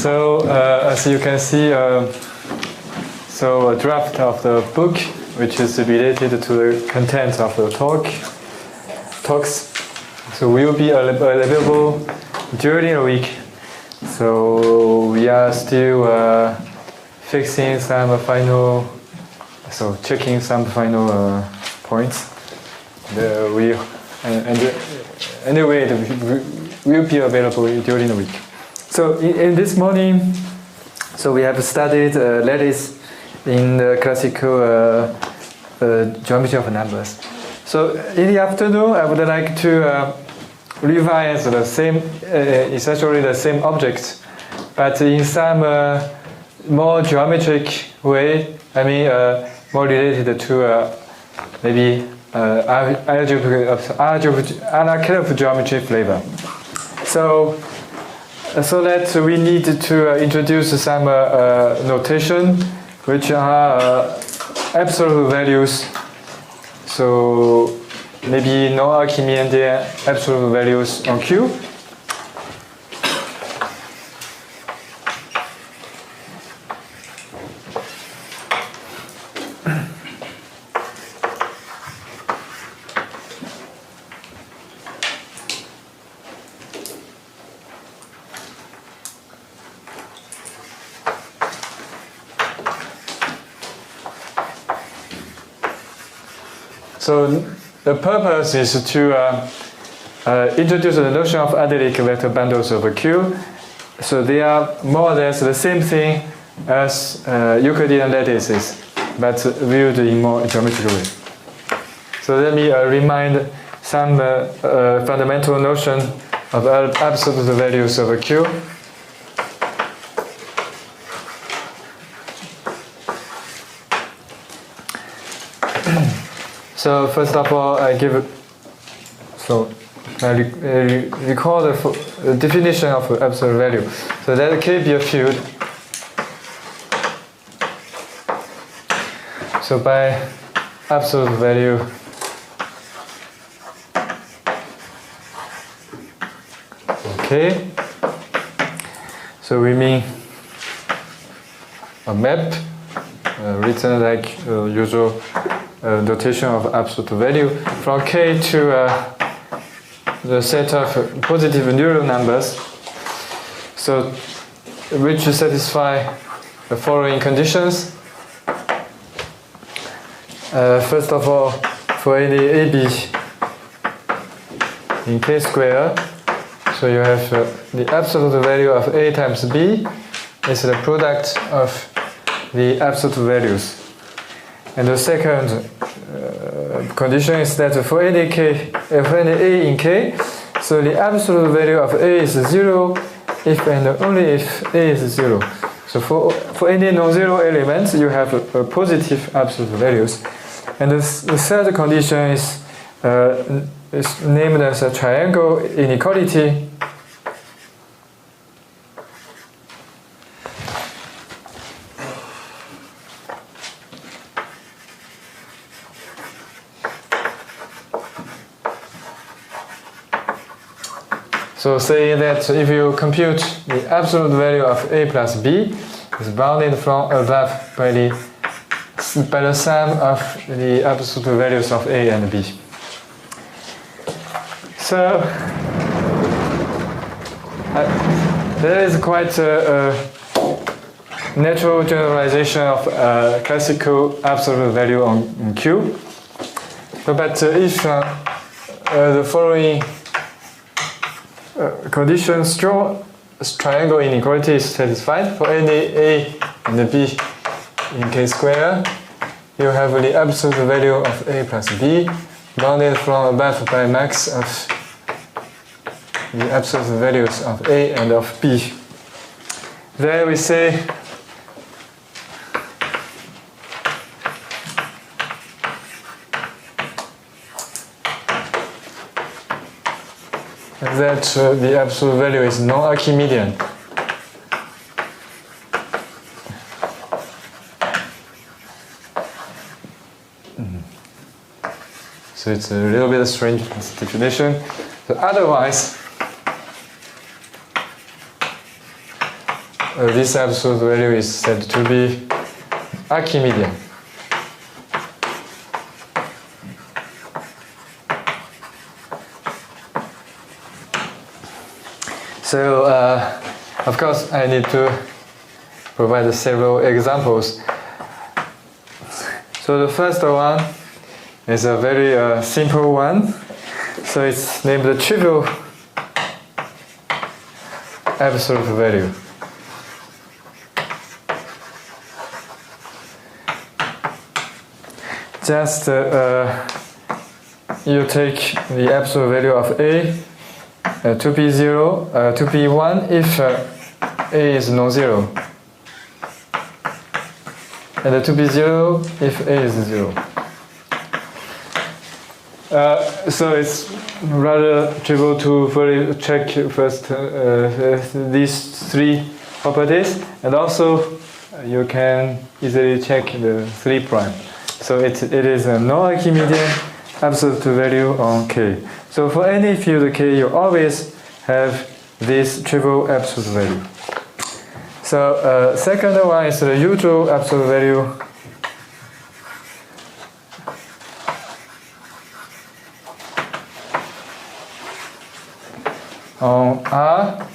So as you can see, so a draft of the book, which is related to the content of the talks, so will be available during the week. So we are still fixing some final, so checking some final points. Anyway, it will be available during the week. So in this morning, so we have studied lattice in the classical geometry of numbers. So in the afternoon, I would like to revise the same, essentially the same objects, but in some more geometric way. I mean, more related to maybe Arakelov geometry flavor. So that we need to introduce some notation which are absolute values. So maybe non-Archimedean absolute values on Q. So the purpose is to introduce the notion of adelic vector bundles over Q. So they are more or less the same thing as Euclidean lattices, but viewed in more geometric way. So let me remind some fundamental notion of absolute values over Q. So first of all, I recall the definition of absolute value. So let K be a field. So by absolute value, okay. So we mean a map written like usual. Notation of absolute value from K to the set of positive neural numbers, so which satisfy the following conditions. First of all, for any AB in K square, so you have the absolute value of A times B is the product of the absolute values. And the second condition is that for any A in K, so the absolute value of A is 0 if and only if A is 0. So for any non-zero elements, you have positive absolute values. And the third condition is named as a triangle inequality. So say that if you compute the absolute value of A plus B is bounded from above by the sum of the absolute values of A and B. So there is quite a natural generalization of classical absolute value on Q. But if the following conditions show triangle inequality is satisfied for any A and B in K square, you have the absolute value of A plus B bounded from above by max of the absolute values of A and of B. There we say that the absolute value is non-Archimedean. So it's a little bit strange definition. So otherwise, this absolute value is said to be Archimedean. So, of course, I need to provide several examples. So the first one is a very simple one. So it's named the trivial absolute value. Just you take the absolute value of A to be 0, to be 1 if A is non-zero, and to be 0 if A is 0. So it's rather trivial to check first these three properties, and also you can easily check the 3 prime. So it is a non-Archimedean absolute value on K. So for any field K, you always have this trivial absolute value. So second one is the usual absolute value on R.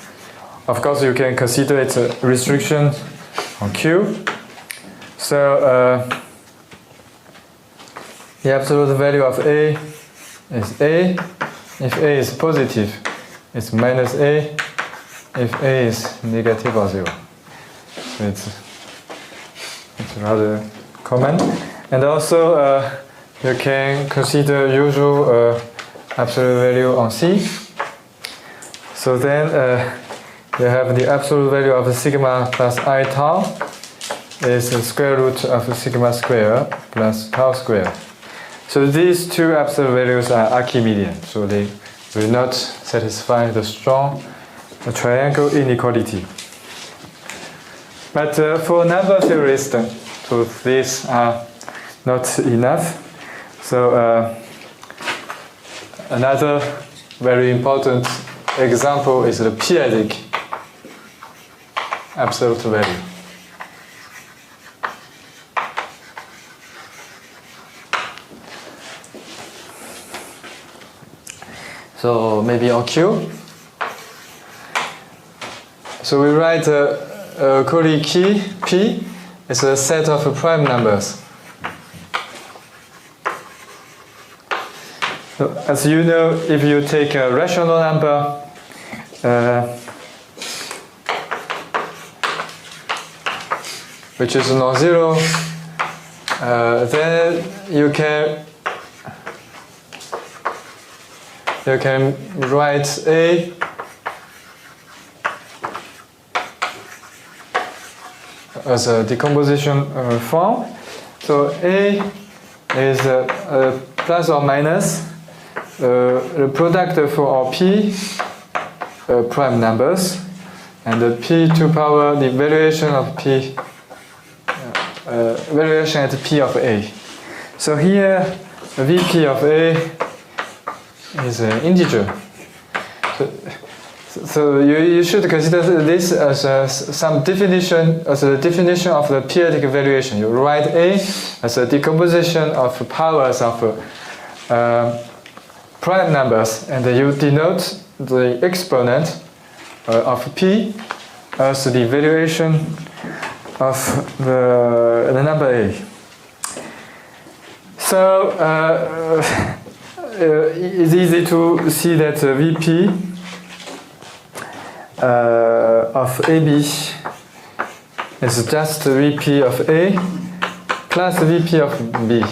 Of course, you can consider it a restriction on Q. So the absolute value of A is A. If A is positive, it's minus A. If A is negative or 0. So it's rather common. And also you can consider usual absolute value on C. So then you have the absolute value of sigma plus I tau is the square root of sigma square plus tau square. So these two absolute values are Archimedean, so they will not satisfy the strong triangle inequality. But for number theorists, so these are not enough. So another very important example is the p-adic absolute value. So maybe on Q. So we write a Cauley key P is a set of prime numbers. So as you know, if you take a rational number, which is non-zero, then you can write A as a decomposition form. So A is plus or minus the product for all P prime numbers, and the P2 power the valuation of P valuation at P of A. So here VP of A is an integer. So you should consider this as some definition, as a definition of the p-adic valuation. You write A as a decomposition of powers of prime numbers, and you denote the exponent of P as the valuation of the number A. So it's easy to see that VP of AB is just VP of A plus VP of B.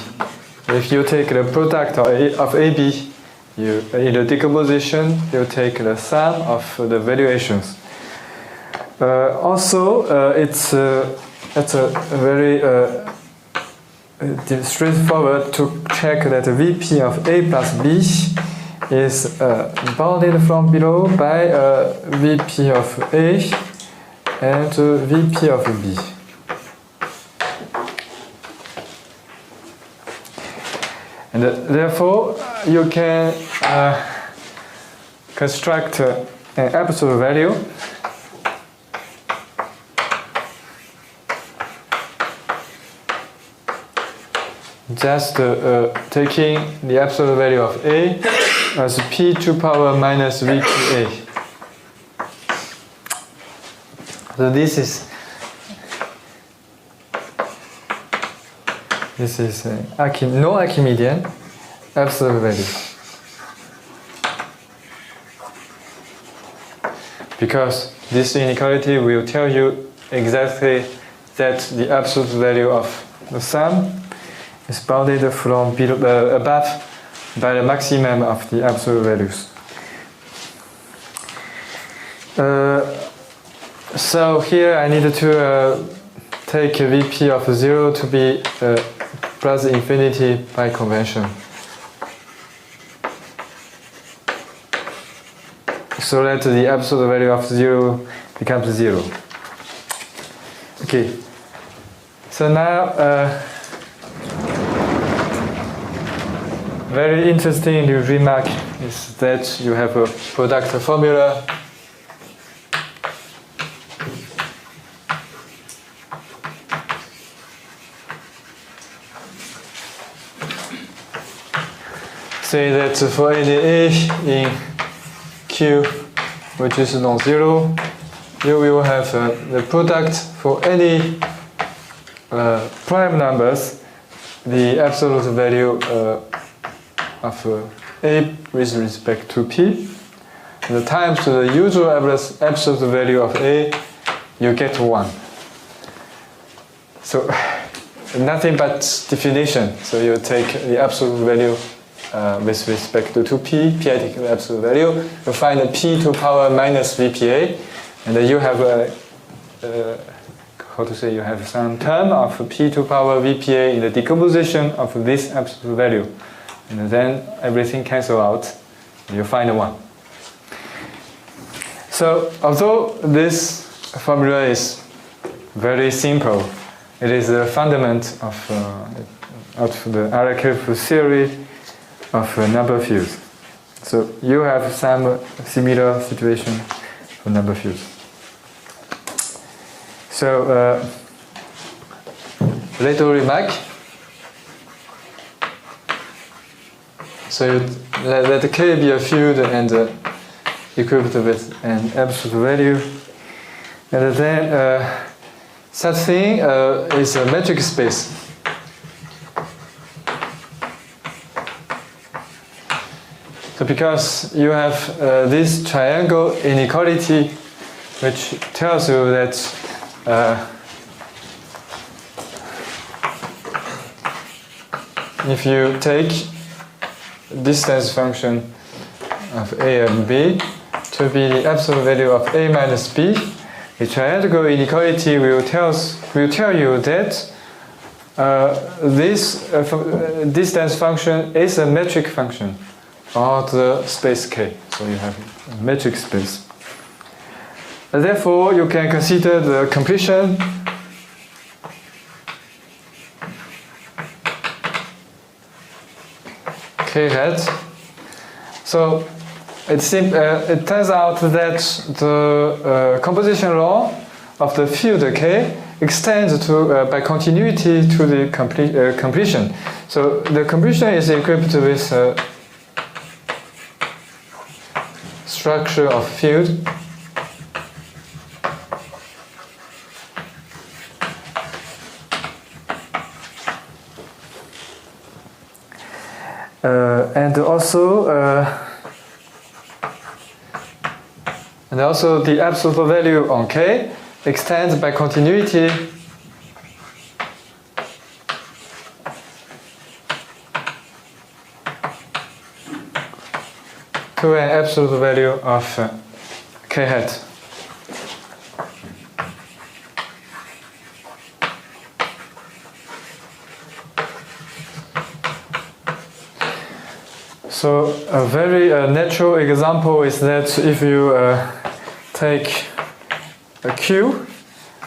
If you take the product of AB, in the decomposition, you take the sum of the valuations. Also, it's a very straightforward to check that VP of A plus B is bounded from below by VP of A and VP of B. And therefore, you can construct an absolute value just taking the absolute value of A as p to power minus VPA. So this is no Archimedean absolute value. Because this inequality will tell you exactly that the absolute value of the sum is bounded from below, above by the maximum of the absolute values. So here I need to take a VP of 0 to be plus infinity by convention. So that the absolute value of 0 becomes 0. Okay. So now, very interesting remark is that you have a product formula. Say that for any A in Q, which is non-zero, you will have the product for any prime numbers, the absolute value of A with respect to P. The times the usual absolute value of A, you get 1. So nothing but definition. So you take the absolute value with respect to 2p, p-adic absolute value, you find a p to power minus VPA, and you have you have some term of p to power VPA in the decomposition of this absolute value, and then everything cancels out, and you find 1. So although this formula is very simple, it is the fundament of the Arakelov theory of number fields. So you have some similar situation for number fields. So little remark. So let K be a field and equipped with an absolute value, and then such thing is a metric space. So because you have this triangle inequality, which tells you that if you take distance function of A and B to be the absolute value of A minus B, the triangle inequality will tell you that this distance function is a metric function of the space K. So you have a metric space. And therefore, you can consider the completion K hat. So it turns out that the composition law of the field K extends to by continuity to the completion. So the completion is equipped with structure of field and also the absolute value on K extends by continuity to an absolute value of K hat. So a very natural example is that if you take a Q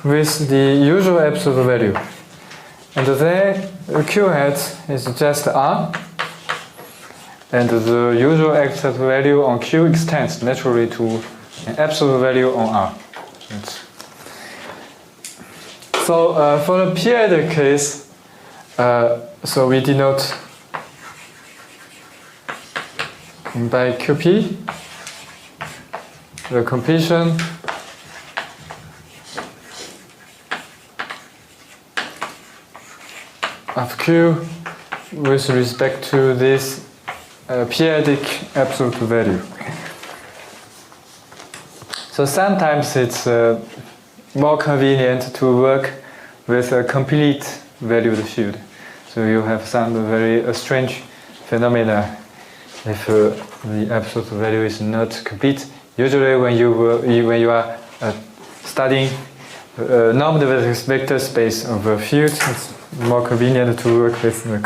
with the usual absolute value, and then the Q hat is just R, and the usual absolute value on Q extends naturally to an absolute value on R. So for the p-adic case, So we denote by QP the completion of Q with respect to this periodic absolute value. So sometimes it's more convenient to work with a complete valued field. So you have some very strange phenomena if the absolute value is not complete. Usually when you are studying normed vector space of a field, it's more convenient to work with the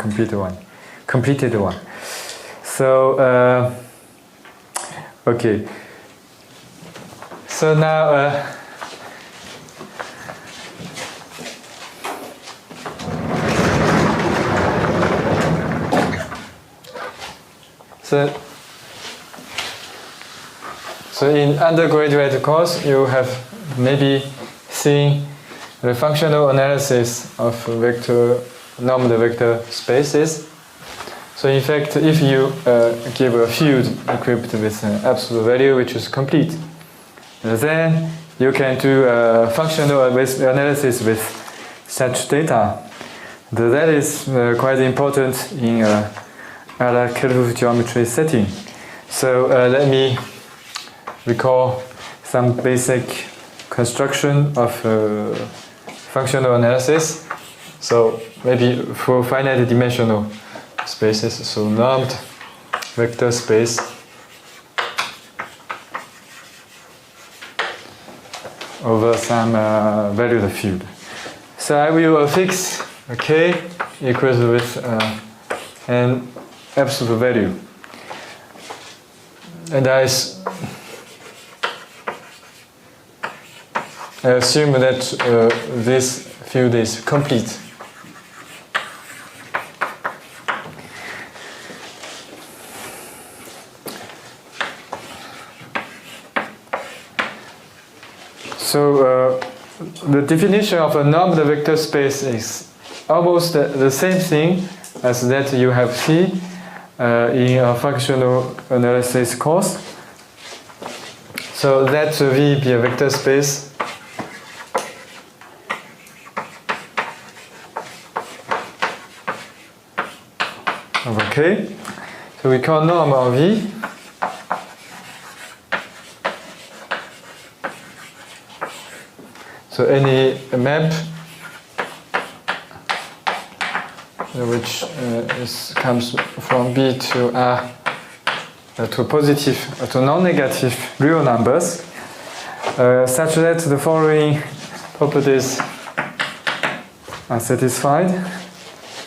completed one. So okay. So now so in undergraduate course you have maybe seen the functional analysis of normed vector spaces. So in fact, if you give a field equipped with an absolute value which is complete, then you can do functional analysis with such data. That is quite important in Arakelov geometry setting. So let me recall some basic construction of functional analysis. So maybe for finite dimensional spaces, so normed vector space over some valued field. So I will fix K equals with an absolute value. And I assume that this field is complete. So the definition of a normed vector space is almost the same thing as that you have seen in a functional analysis course. So that V be a vector space over K. So we call norm on V. So any map which comes from B to R to positive, to non-negative real numbers, such that the following properties are satisfied.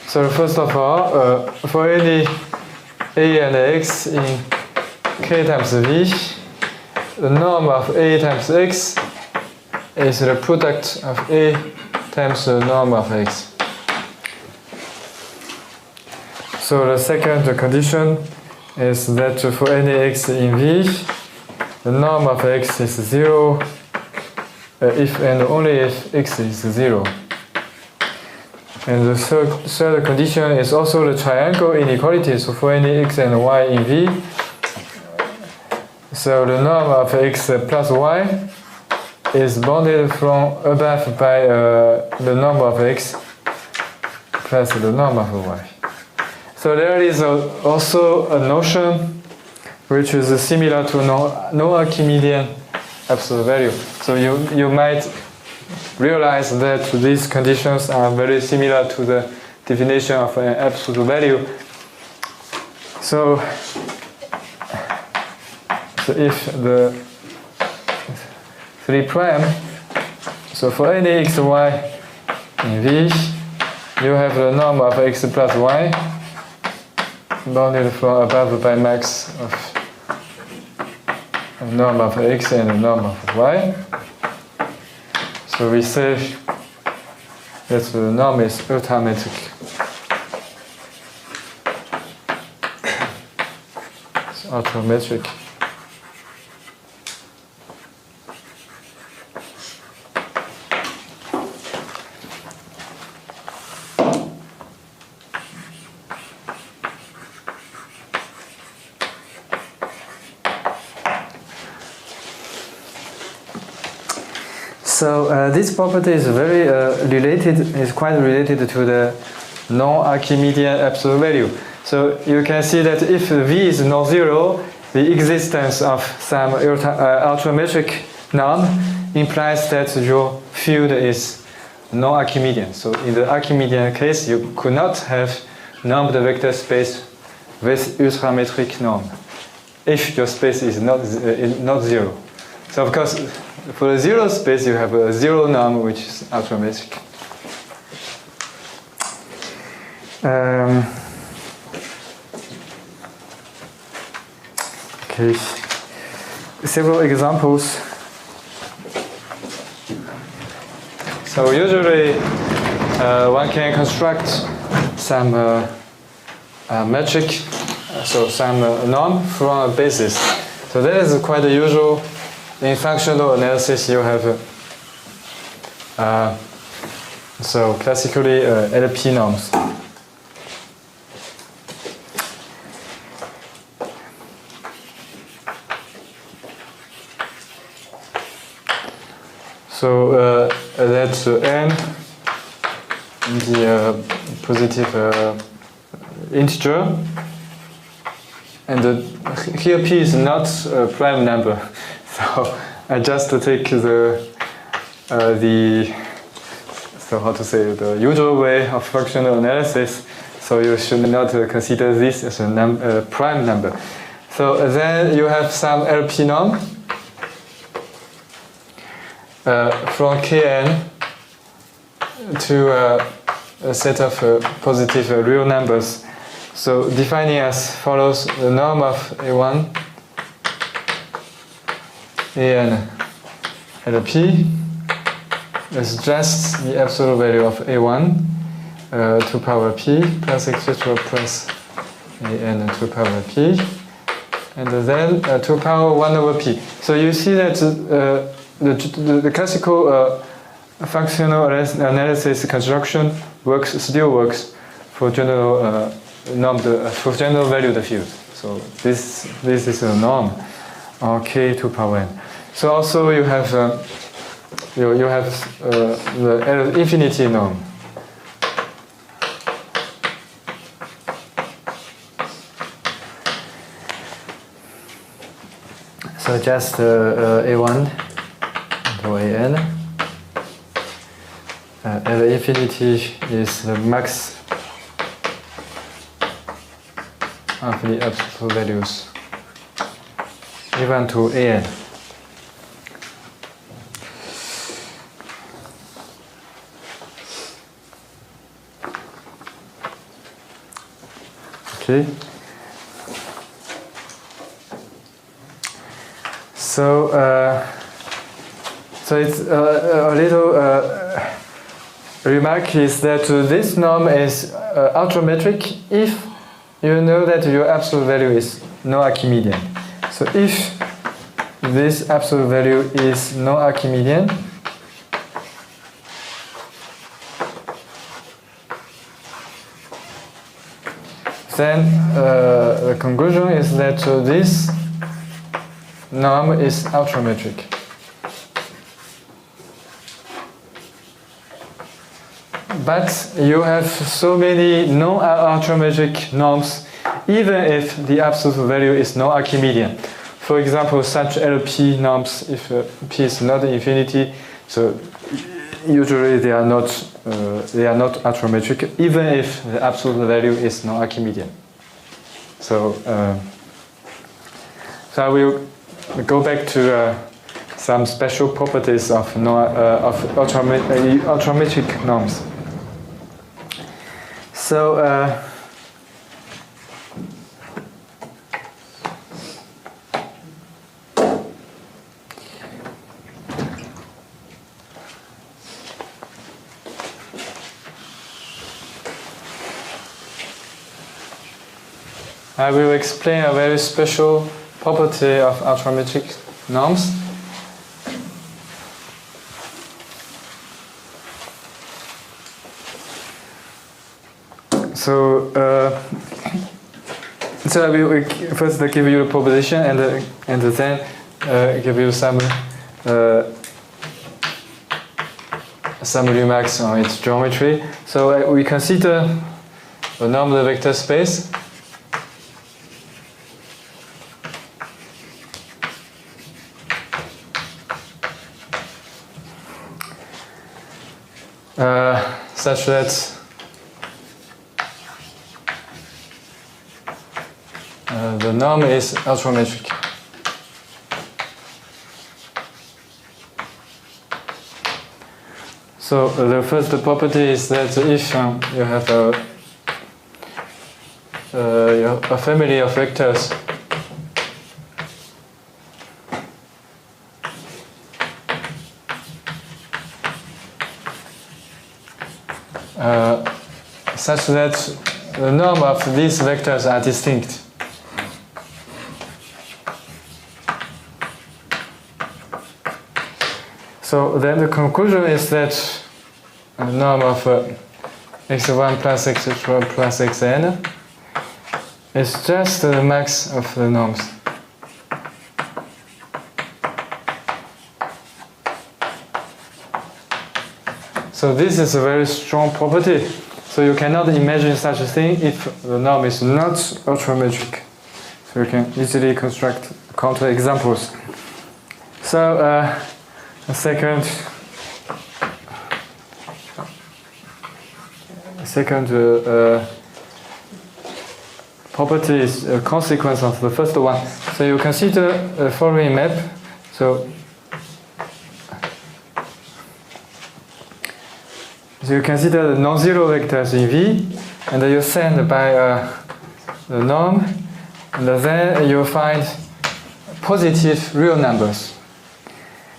So first of all, for any A and X in K times V, the norm of A times X is the product of A times the norm of X. So the second condition is that for any X in V, the norm of X is 0 if and only if X is 0. And the third condition is also the triangle inequality. So for any X and Y in V, so the norm of X plus Y is bounded from above by the norm of X plus the norm of Y. So there is also a notion which is similar to no-Archimedean absolute value. So you might realize that these conditions are very similar to the definition of an absolute value. So if the 3 prime, so for any x, y in V, you have the norm of x plus y bounded from above by max of the norm of x and the norm of y. So we say that the norm is ultrametric. It's ultrametric. So this property is very is quite related to the non-Archimedean absolute value. So you can see that if V is non-zero, the existence of some ultrametric norm implies that your field is non-Archimedean. So in the Archimedean case, you could not have normed vector space with ultrametric norm if your space is not zero. So of course, for the zero space, you have a zero norm which is ultrametric. Okay, several examples. So usually one can construct some metric, so some norm from a basis. So that is quite usual. In functional analysis, you have so classically LP norms. So that's n, the positive integer, and here p is not a prime number. So I just take the usual way of functional analysis. So you should not consider this as a prime number. So then you have some LP norm from Kn to a set of positive real numbers. So defining as follows: the norm of A1 An LP is just the absolute value of A1 to power P plus etc. plus An to power P, and then to power 1 over P. So you see that the classical functional analysis construction still works for general for general valued field. So this is a norm, or k to power n. So also you have the L infinity norm. So just A1 to An. L infinity is the max of the absolute values A1 to An. Okay. So it's a little remark is that this norm is ultrametric if you know that your absolute value is non-Archimedean. So if this absolute value is non-Archimedean, then the conclusion is that this norm is ultrametric. But you have so many non-ultrametric norms, even if the absolute value is non-Archimedean. For example, such LP norms, if P is not infinity, so usually they are not ultrametric, even if the absolute value is non-Archimedean. So I will go back to some special properties of ultrametric norms. So I will explain a very special property of ultrametric norms. So I will first give you a proposition and then give you some some remarks on its geometry. So we consider a normal vector space. Such that the norm is ultrametric. So the first property is that if you have a family of vectors such that the norm of these vectors are distinct. So then the conclusion is that the norm of x1 plus x2 plus xn is just the max of the norms. So this is a very strong property. So you cannot imagine such a thing if the norm is not ultrametric. So you can easily construct counterexamples. So the second property is a consequence of the first one. So you consider a following map. So you consider the non-zero vectors in V, and you send by the norm, and then you find positive real numbers.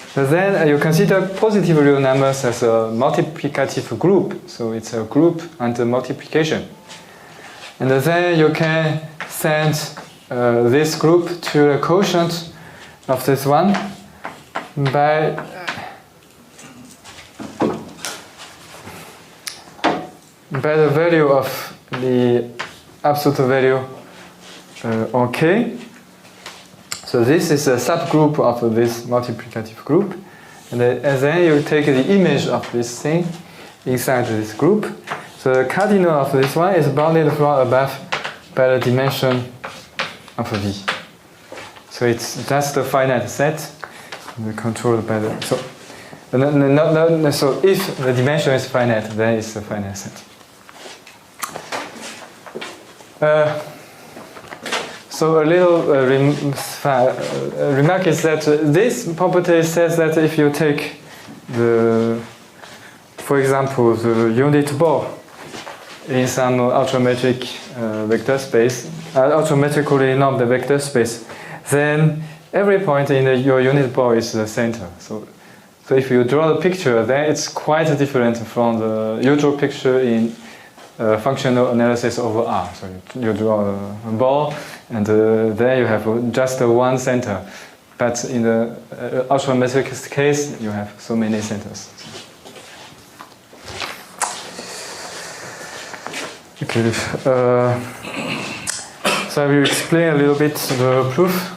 So then you consider positive real numbers as a multiplicative group, so it's a group under multiplication. And then you can send this group to a quotient of this one by the value of the absolute value on K. So this is a subgroup of this multiplicative group. And then you take the image of this thing inside this group. So the cardinal of this one is bounded from above by the dimension of V. So it's just a finite set controlled by the... So if the dimension is finite, then it's a finite set. So a little remark is that this property says that if you take for example, the unit ball in some ultrametric vector space, ultrametrically normed vector space, then every point in your unit ball is the center. So if you draw the picture, then it's quite different from the usual picture in functional analysis over R. So you draw a ball, and there you have just one center. But in the ultrametric case, you have so many centers. Okay. So I will explain a little bit the proof.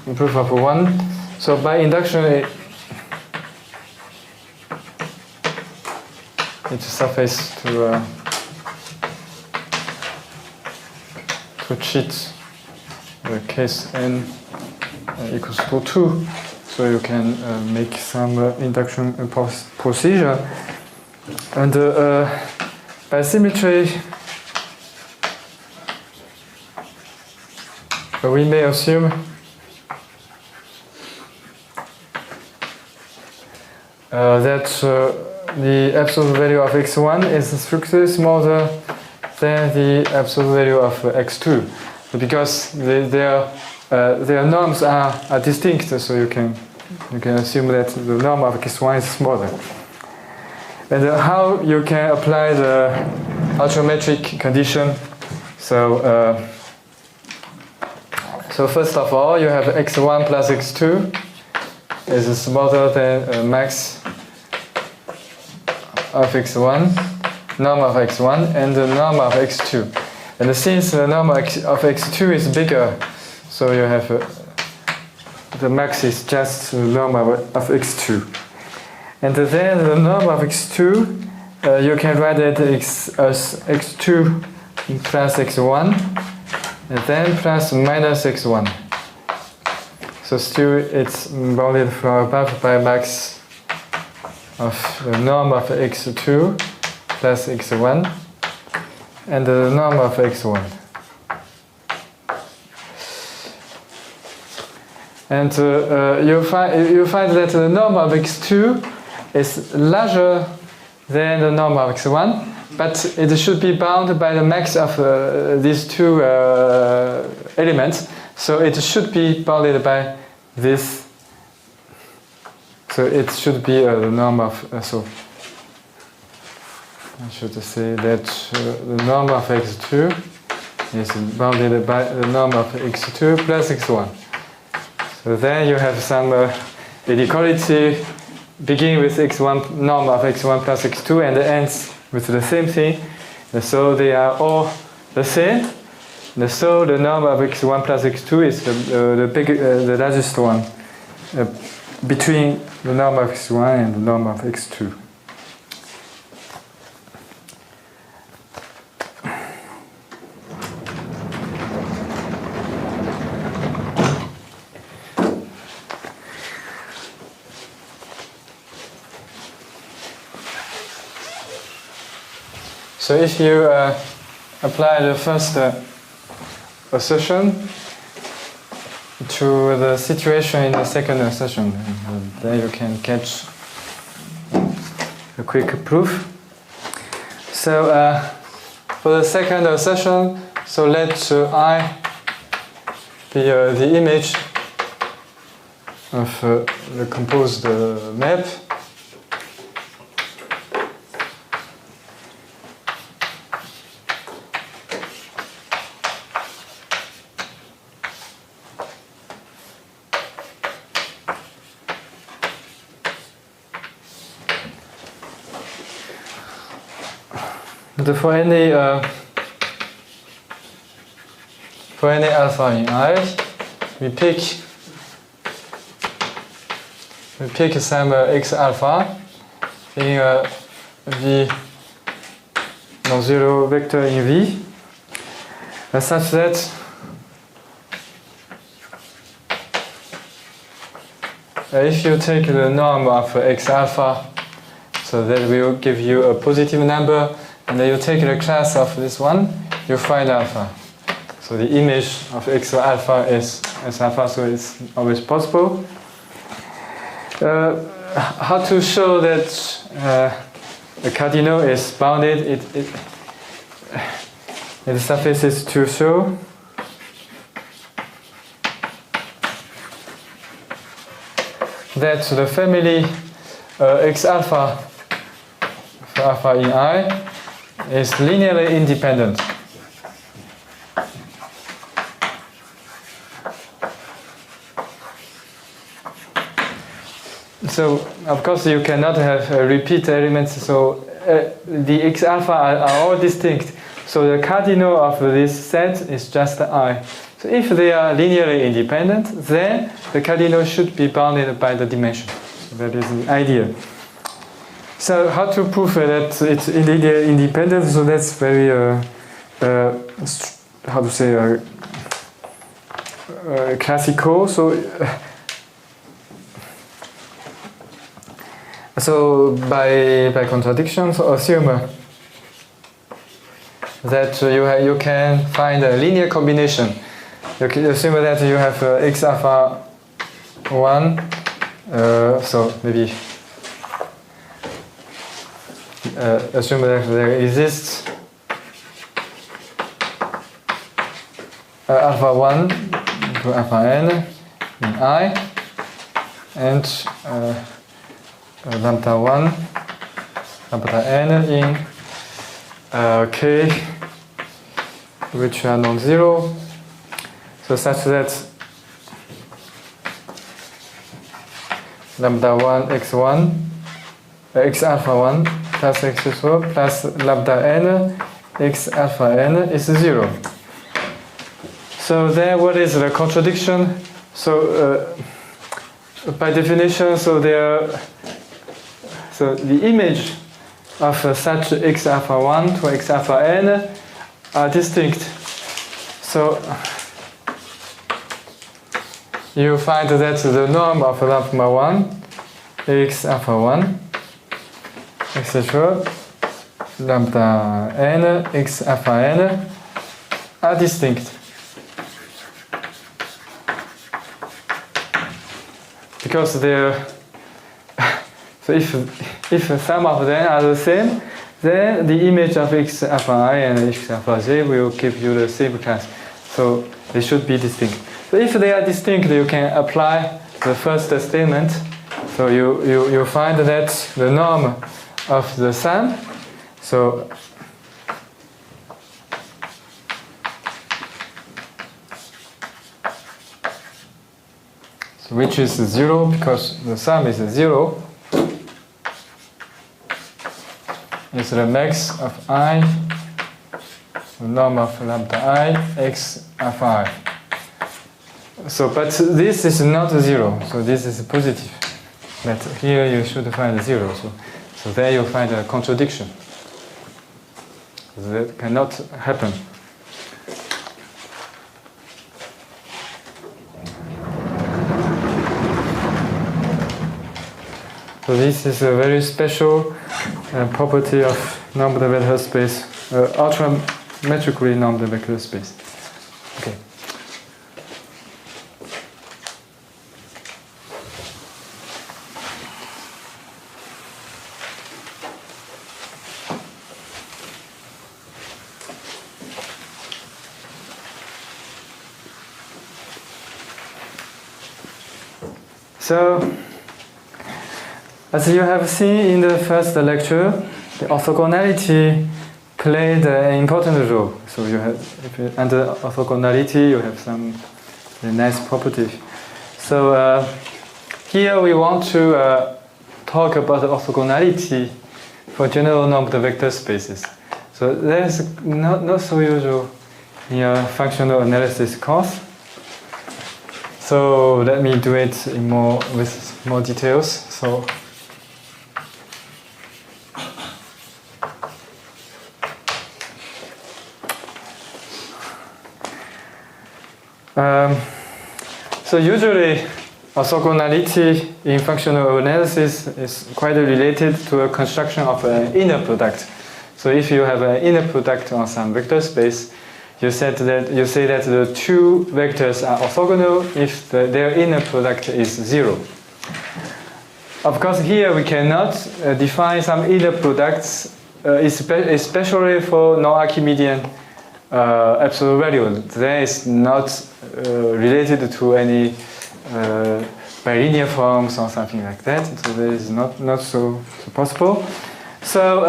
The proof of one. So by induction, it suffices to cheat the case n equals to 2. So you can make some induction procedure. And by symmetry, we may assume that the absolute value of x1 is strictly smaller than the absolute value of x2, because their norms are distinct. So you can assume that the norm of x1 is smaller. And how you can apply the ultrametric condition? So first of all, you have x1 plus x2 is smaller than max of x1, norm of x1, and the norm of x2. And since the norm of x2 is bigger, so you have the max is just the norm of x2. And then the norm of x2, you can write it as x2 plus x1, and then plus minus x1. So still it's bounded from above by max of the norm of x2 plus x1 and the norm of x1. And you find that the norm of x2 is larger than the norm of x1, but it should be bound by the max of these two elements. So it should be bounded by this. So it should be the norm of. So I should say that the norm of x2 is bounded by the norm of x2 plus x1. So then you have some inequality beginning with x1 norm of x1 plus x2 and ends with the same thing. And so they are all the same. And so the norm of x1 plus x2 is the largest one between the norm of x1 and the norm of x2. So if you apply the first assertion to the situation in the second assertion, then you can catch a quick proof. So for the second assertion, so let I be the image of the composed map. For any alpha in I, we pick some x alpha in V non-zero vector in V, such that if you take the norm of x alpha, so that will give you a positive number. And then you take the class of this one, you find alpha. So the image of x alpha is S alpha, so it's always possible. How to show that the cardinal is bounded? It suffices to show that the family x alpha for alpha in I is linearly independent. So, of course, you cannot have repeat elements, so the x alpha are all distinct. So the cardinal of this set is just I. So if they are linearly independent, then the cardinal should be bounded by the dimension. So that is the idea. So how to prove that it's linear independent? So that's very how to say classical. So by contradiction, so assume that you can find a linear combination. You can assume that you have x alpha 1. So maybe. Assume that there exists alpha 1 to alpha n in I and lambda 1 lambda n in k which are non-zero, so such that lambda 1 x1 x alpha 1 plus x2 plus lambda n x alpha n is 0. So then what is the contradiction? So by definition, so there So the image of such x alpha 1 to x alpha n are distinct. So you find that the norm of lambda 1, x alpha 1, etc., lambda n, x alpha n are distinct. Because they're so if some of them are the same, then the image of x alpha I and x alpha j will give you the same class. So they should be distinct. So if they are distinct, you can apply the first statement. So you find that the norm of the sum, so which is 0 because the sum is 0, is the max of I, the norm of lambda I, x alpha I. So, but this is not 0, so this is positive. But here you should find 0, so there you find a contradiction. That cannot happen. So this is a very special property of normed vector space, ultrametrically normed vector space. Okay. So, as you have seen in the first lecture, the orthogonality played an important role. So you have, under orthogonality, you have some nice properties. So here we want to talk about the orthogonality for general normed vector spaces. So that is not so usual in a functional analysis course. So let me do it with more details. So usually orthogonality in functional analysis is quite related to a construction of an inner product. So if you have an inner product on some vector space, you say that the two vectors are orthogonal if their inner product is 0. Of course, here we cannot define some inner products, especially for non-Archimedean absolute value. That is not related to any bilinear forms or something like that. So that is not so possible. So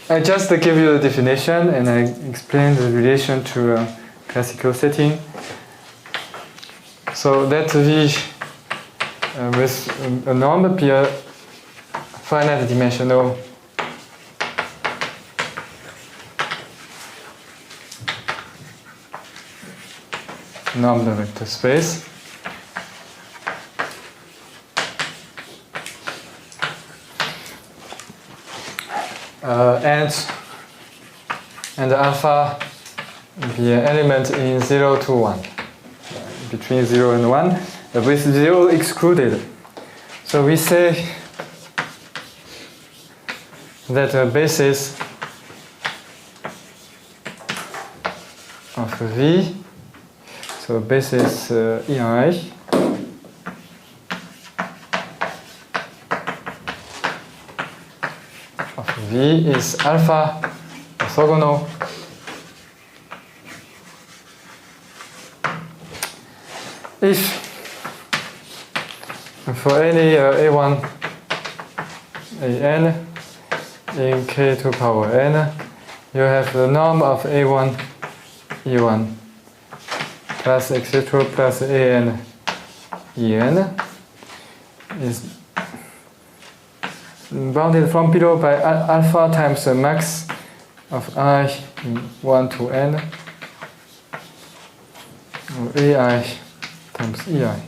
I just give you the definition and I explain the relation to a classical setting. So that V with a norm be a finite dimensional normed vector space. And alpha be an element in 0 to 1, between 0 and 1, with 0 excluded. So we say that a basis of V, so basis EI, V is alpha orthogonal if for any A1 AN in K to power N, you have the norm of A1 E1 plus etc. plus AN EN is bounded from below by alpha times the max of I in 1 to N, or AI times EI.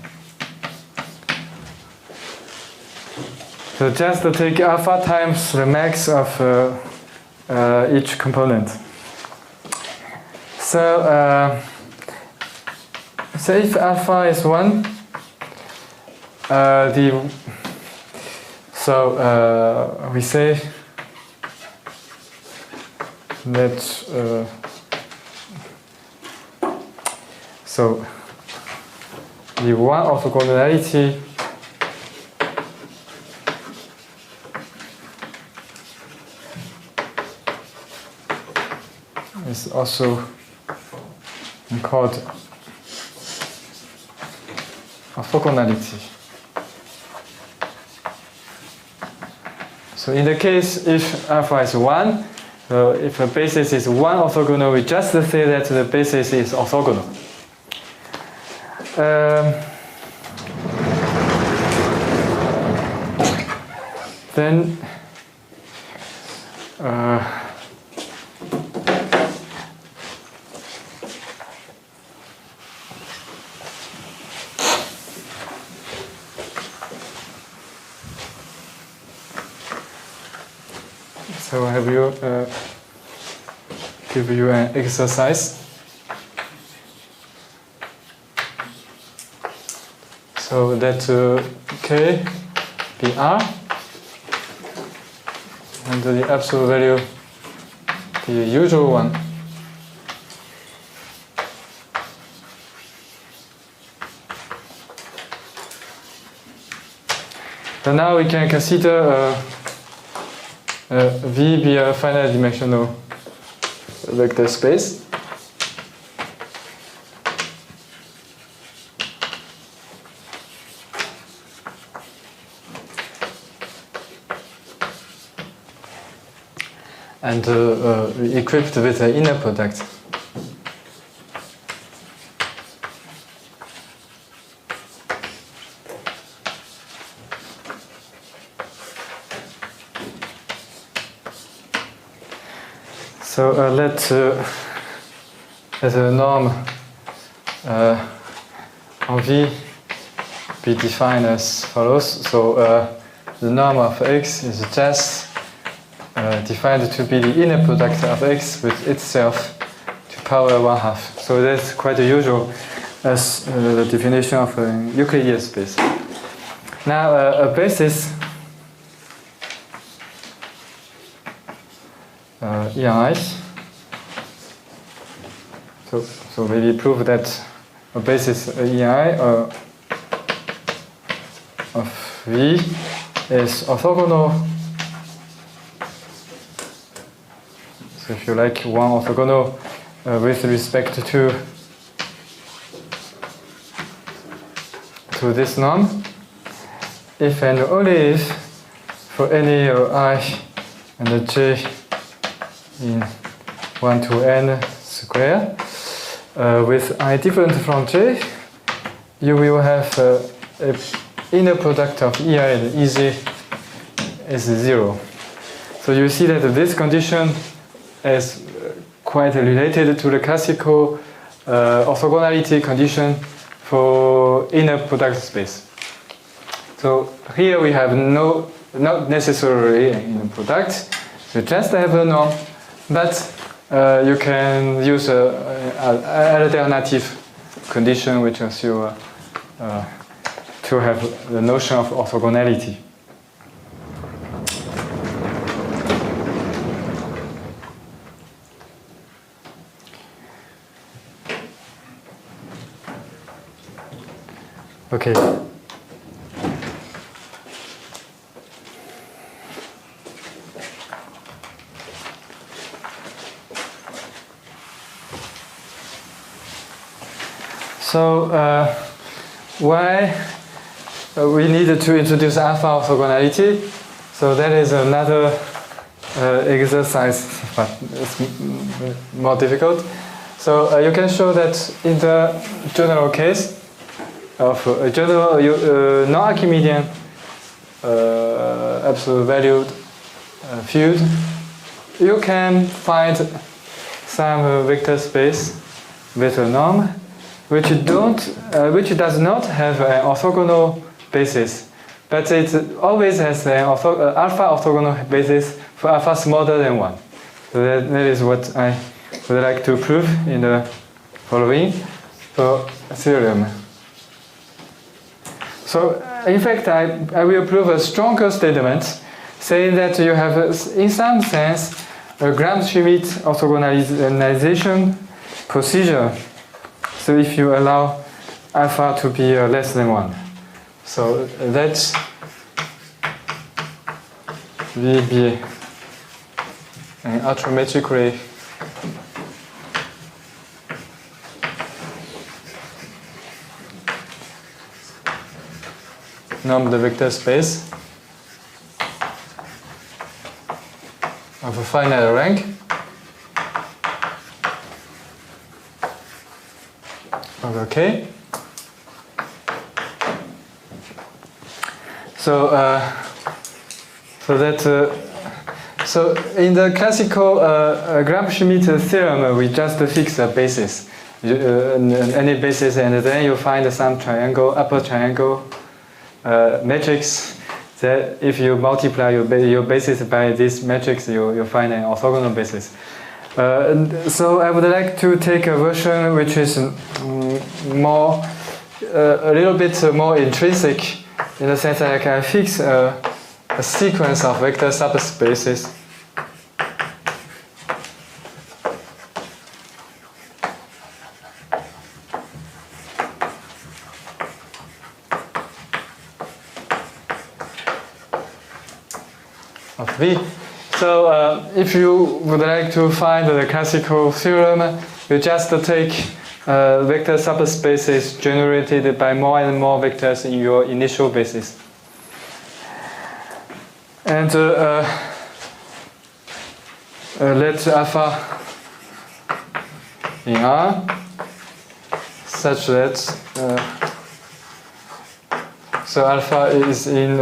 So just to take alpha times the max of each component. So, so if alpha is 1, we say that so the one orthogonality is also called orthogonality. So in the case if alpha is 1, if a basis is 1 orthogonal, we just say that the basis is orthogonal. Then so I will give you an exercise. So that K be R, and the absolute value the usual one. So now we can consider V be a finite dimensional vector space. And equipped with an inner product. So let the norm on V be defined as follows. So the norm of X is just defined to be the inner product of X with itself to power 1/2. So that's quite usual as the definition of a Euclidean space. Now a basis EI. So we prove that a basis EI of V is orthogonal. So if you like, one orthogonal with respect to this norm, if and only if for any I and j in 1 to n square with I different from j, you will have an inner product of EI and EJ is 0. So you see that this condition is quite related to the classical orthogonality condition for inner product space. So here we have not necessarily an inner product, you just have a norm, but you can use an alternative condition which assumes you to have the notion of orthogonality. Okay. So why we need to introduce alpha orthogonality? So that is another exercise, but it's more difficult. So you can show that in the general case of a general non-Archimedean absolute valued field, you can find some vector space with a norm which does not have an orthogonal basis but it always has an alpha orthogonal basis for alpha smaller than 1. So that is what I would like to prove in the following theorem. So in fact, I will prove a stronger statement saying that you have, in some sense, a Gram-Schmidt orthogonalization procedure. So if you allow alpha to be less than 1. So that will be an arithmetically normed vector space of a finite rank over K. So so in the classical Gram-Schmidt theorem, we just fix a basis, any basis, and then you find some triangle, upper triangle matrix. That if you multiply your basis by this matrix, you find an orthogonal basis. So I would like to take a version which is more, a little bit more intrinsic, in the sense that I can fix a sequence of vector subspaces of V. So if you would like to find the classical theorem, you just take vector subspaces generated by more and more vectors in your initial basis. And let alpha in R such that so alpha is in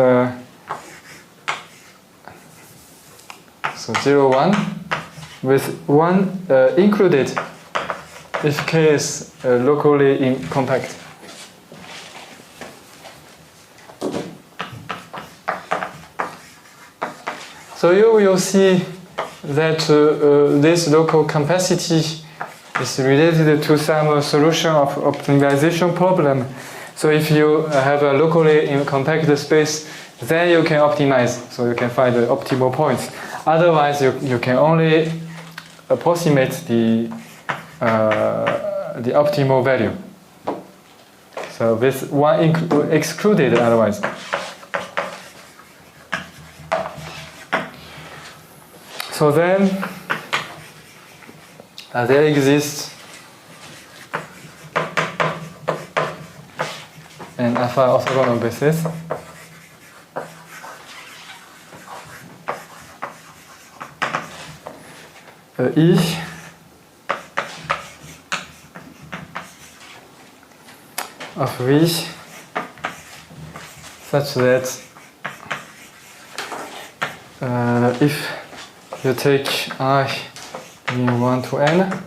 so 0, 1 with 1 included if K is locally compact. So you will see that this local compacity is related to some solution of optimization problem. So if you have a locally compact space, then you can optimize, so you can find the optimal points. Otherwise, you can only approximate the optimal value. So with one excluded otherwise. So then there exists an alpha orthogonal basis E of V such that if you take I in 1 to n,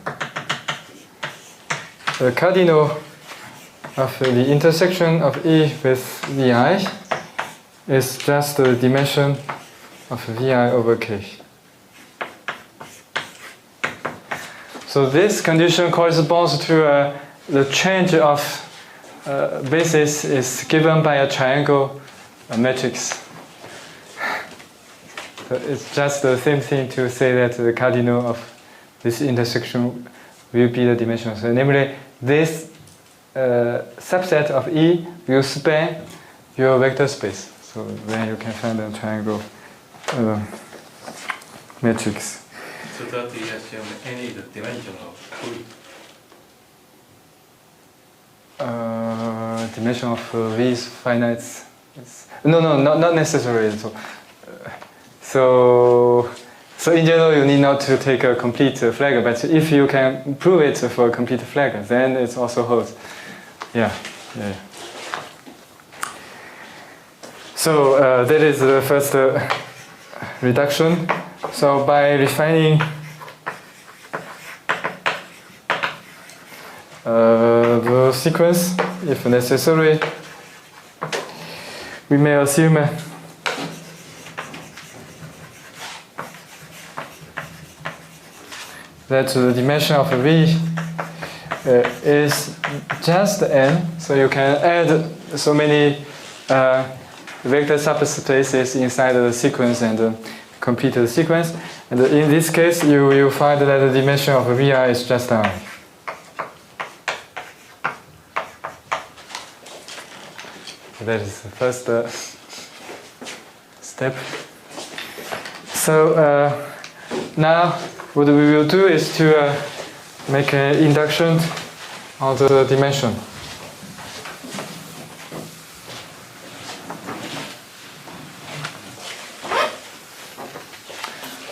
the cardinal of the intersection of E with Vi is just the dimension of Vi over K. So this condition corresponds to the change of basis is given by a triangle matrix. So it's just the same thing to say that the cardinal of this intersection will be the dimension. So namely, this subset of E will span your vector space. So then you can find a triangle matrix. So that you assume any dimension of V? Dimension of V is finite. No, not necessarily. So in general, you need not to take a complete flag, but if you can prove it for a complete flag, then it also holds. Yeah. So that is the first reduction. So by refining the sequence, if necessary, we may assume that the dimension of V is just n, so you can add so many vector subspaces inside the sequence and complete the sequence. And in this case, you will find that the dimension of Vi is just I. That is the first step. So now what we will do is to make an induction on the dimension.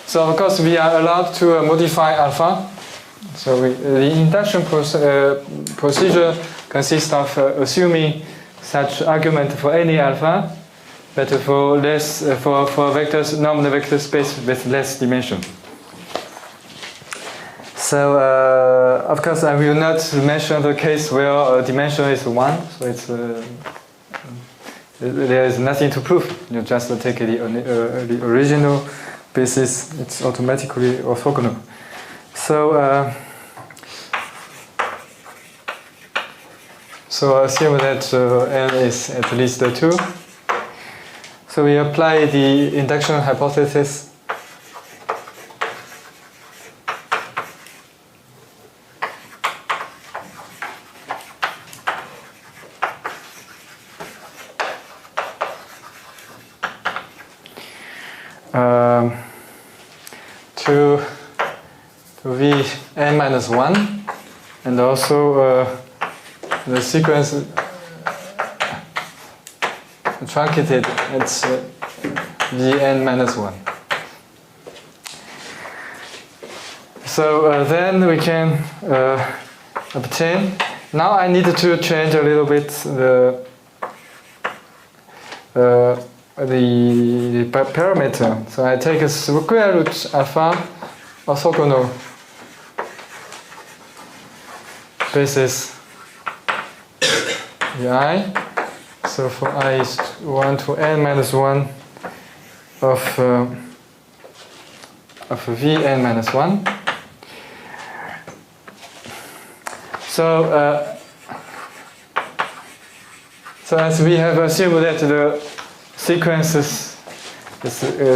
So of course we are allowed to modify alpha. So the induction procedure consists of assuming such argument for any alpha, but for less for vectors normal vector space with less dimension. So of course I will not mention the case where dimension is 1. So it's there is nothing to prove. You just take the original basis. It's automatically orthogonal. So so assume that n is at least 2. So we apply the induction hypothesis. To Vn minus 1, and also the sequence truncated at Vn minus 1. So then we can obtain. Now I need to change a little bit the parameter. So I take a square root alpha orthogonal basis Vi. So for I is 1 to n minus 1 of Vn minus 1. So so as we have assumed that the sequence is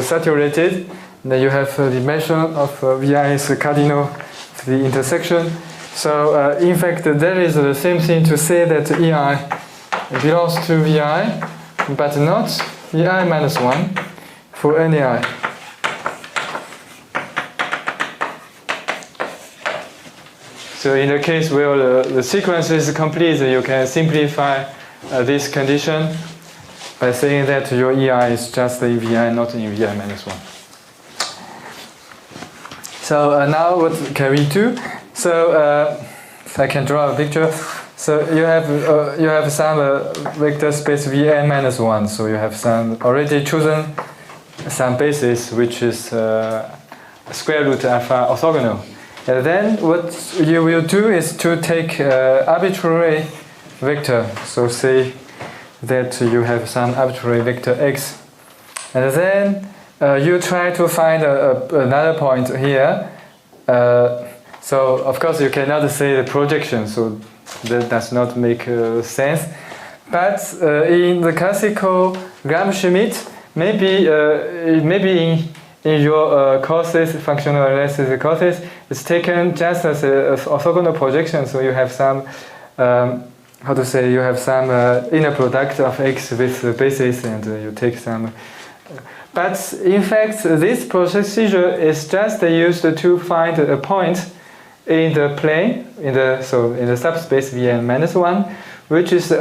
saturated, then you have the dimension of Vi is cardinal to the intersection. So in fact there is the same thing to say that Ei belongs to Vi, but not Vi minus 1 for any I. So in the case where the sequence is complete, you can simplify this condition by saying that your Ei is just in Vi, not in Vi minus 1. So now what can we do? So if I can draw a picture. So you have some vector space Vn minus 1. So you have some already chosen some basis which is square root alpha orthogonal. And then what you will do is to take arbitrary vector. So say that you have some arbitrary vector x, and then you try to find another point here. So of course you cannot say the projection, so that does not make sense. But in the classical Gram-Schmidt, maybe in your courses, functional analysis courses, it's taken just as an orthogonal projection. So you have some how to say, you have some inner product of x with the basis, and you take some. But in fact, this procedure is just used to find a point in the plane, in the subspace Vn minus 1, which is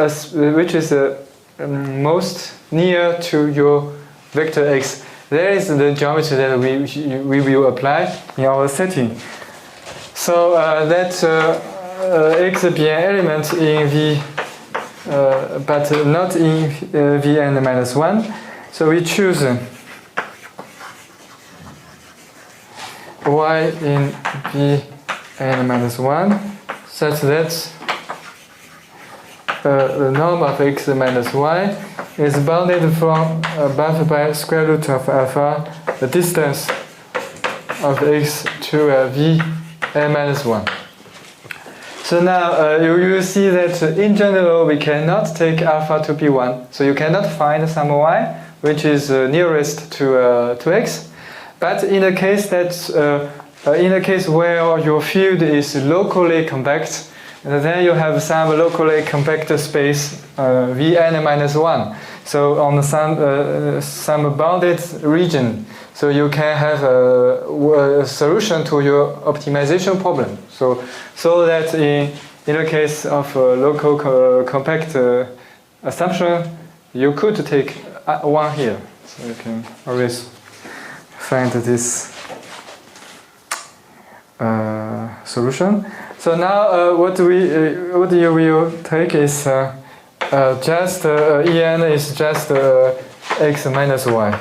most near to your vector x. There is the geometry that we will apply in our setting. So that x be an element in V, but not in Vn minus 1. So we choose y in Vn minus 1 such that the norm of x minus y is bounded from bounded by square root of alpha, the distance of x to v n minus 1. So now you will see that in general we cannot take alpha to be 1. So you cannot find some y which is nearest to x. But in the case that in the case where your field is locally compact, then you have some locally compact space Vn minus 1. So on some bounded region, so you can have a solution to your optimization problem. So that in the case of local compact assumption, you could take 1 here. So you can always find this solution. So now what you will take is just En is just x minus y.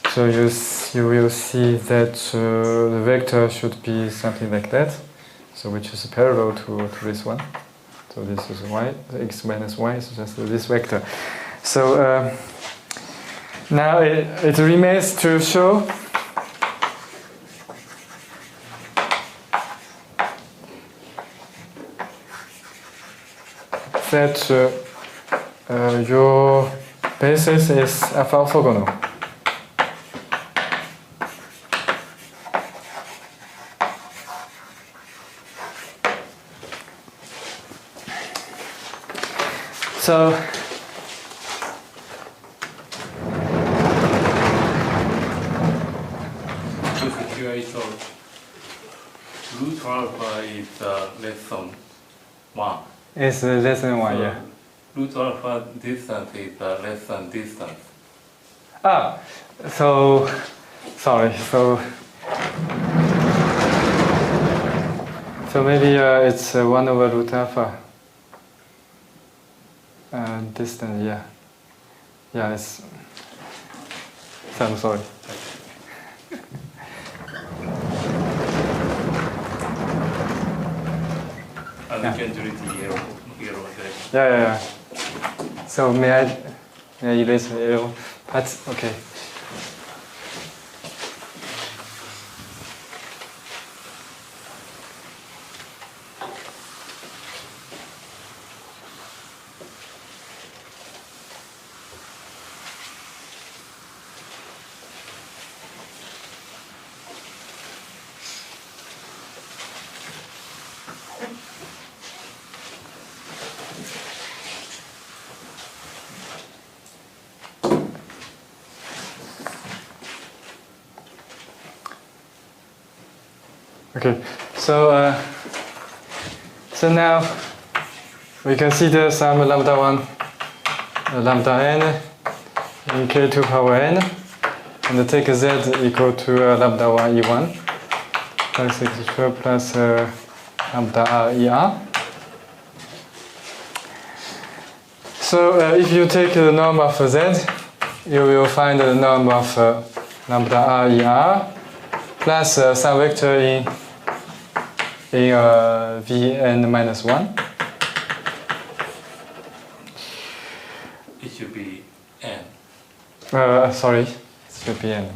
So you will see that the vector should be something like that. So which is parallel to this one. So this is y, x minus y is just this vector. So now it remains to show that your basis is alpha orthogonal. So root alpha is less than 1. It's less than 1, yeah. Root alpha distance is less than distance. So sorry. So maybe it's 1 over root alpha. Distance, yeah. Yeah, it's. So I'm sorry. And you can do it here. Yeah. So may I erase the arrow? But okay. Okay, so now we consider some lambda 1, lambda n in k2 power n, and take z equal to lambda 1 e1 plus x2 plus lambda r er. So if you take the norm of z, you will find the norm of lambda r er plus some vector in Vn minus 1. It should be n. Sorry, it should be n.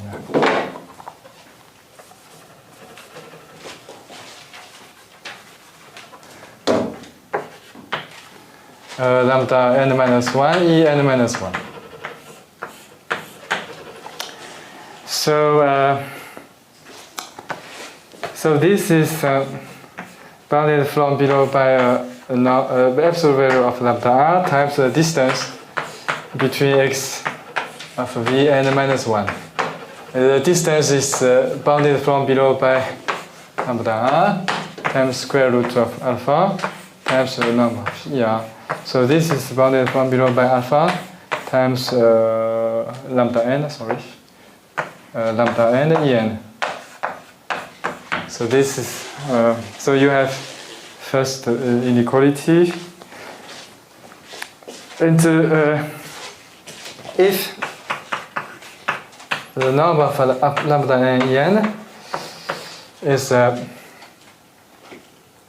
Lambda n minus 1, E n minus 1. So this is bounded from below by the absolute value of lambda r times the distance between x of v and minus 1. The distance is bounded from below by lambda r times square root of alpha times the norm of er. So this is bounded from below by alpha times lambda n, lambda n en. So this is so you have first inequality, and if the norm of lambda n en is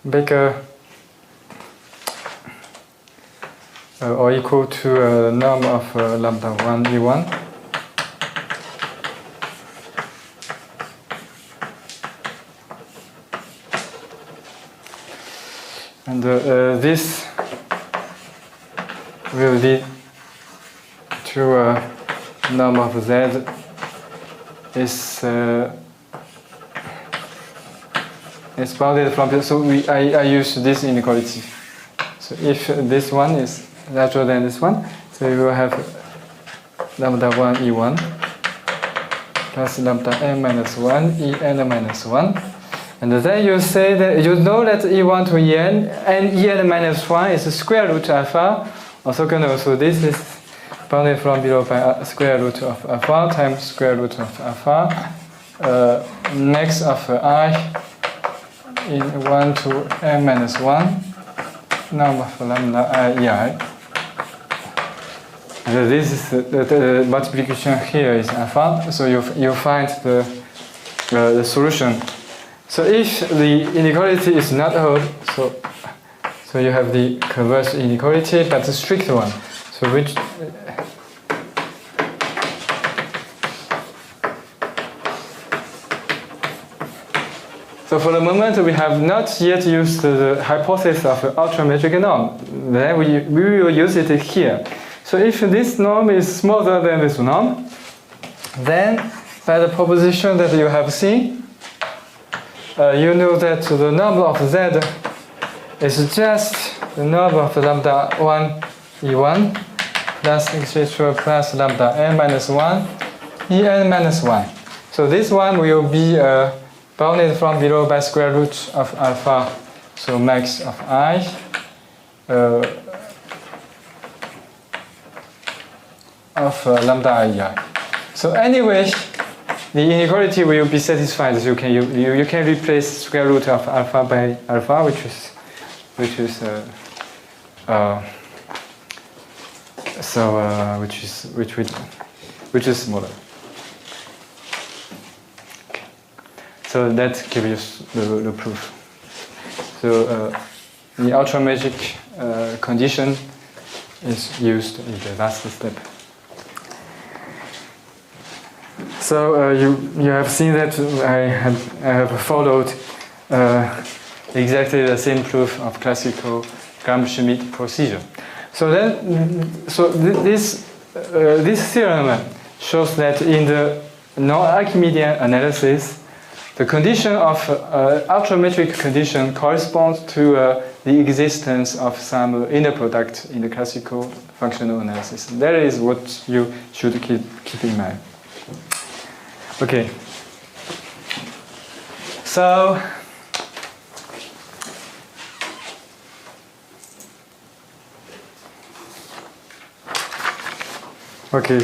bigger or equal to the norm of lambda 1 E1. And this will lead to a norm of Z is bounded from, so I use this inequality. So if this one is larger than this one, so you will have lambda 1 E1 plus lambda n minus 1 En minus 1. And then you say that you know that E1 to En and En minus 1 is the square root alpha orthogonal. So this is bounded from below by square root of alpha times square root of alpha max of I in 1 to n minus 1 norm of lambda I ei. And this is the multiplication here is alpha, so you find the solution. So if the inequality is not odd, so you have the converse inequality, but the strict one. So which so for the moment we have not yet used the hypothesis of ultrametric norm. Then we will use it here. So if this norm is smaller than this norm, then by the proposition that you have seen, you know that the norm of Z is just the norm of lambda 1 E1 plus etc. plus lambda n minus 1 En minus 1. So this one will be bounded from below by square root of alpha, so max of I of lambda I. So anyway, the inequality will be satisfied. So you can replace square root of alpha by alpha, which is smaller. Okay. So that gives you the proof. So the ultrametric condition is used in the last step. So you have seen that I have followed exactly the same proof of classical Gram-Schmidt procedure. So this theorem shows that in the non-Archimedean analysis, the condition of ultrametric condition corresponds to the existence of some inner product in the classical functional analysis. That is what you should keep in mind. Okay. So okay.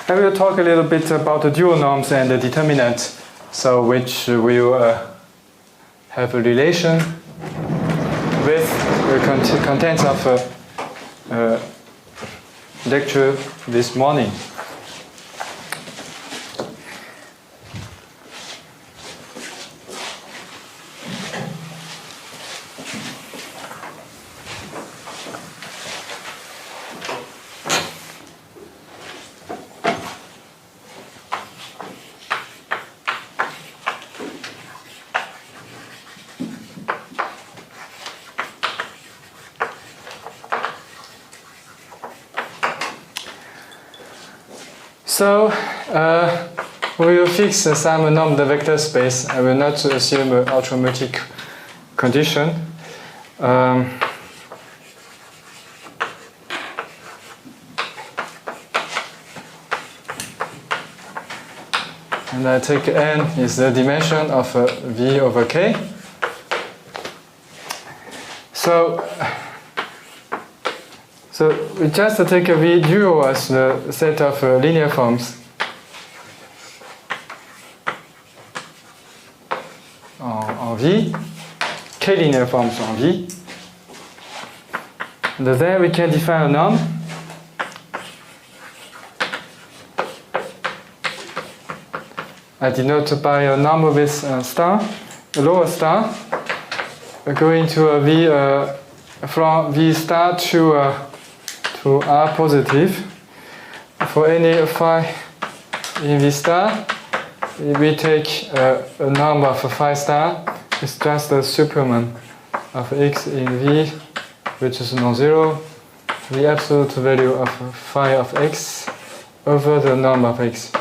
I will talk a little bit about the dual norms and the determinant, so which will have a relation with the contents of lecture this morning. So we will fix some normed vector space. I will not assume an ultrametric condition. And I take n is the dimension of V over K. So we just take a V dual as the set of linear forms on V, K linear forms on V. And then we can define a norm. I denote by a norm with a star, a lower star. going to a V from V star to R positive. For any phi in V star, if we take a number of phi star, it's just the superman of x in V, which is non-zero, the absolute value of phi of x over the norm of x.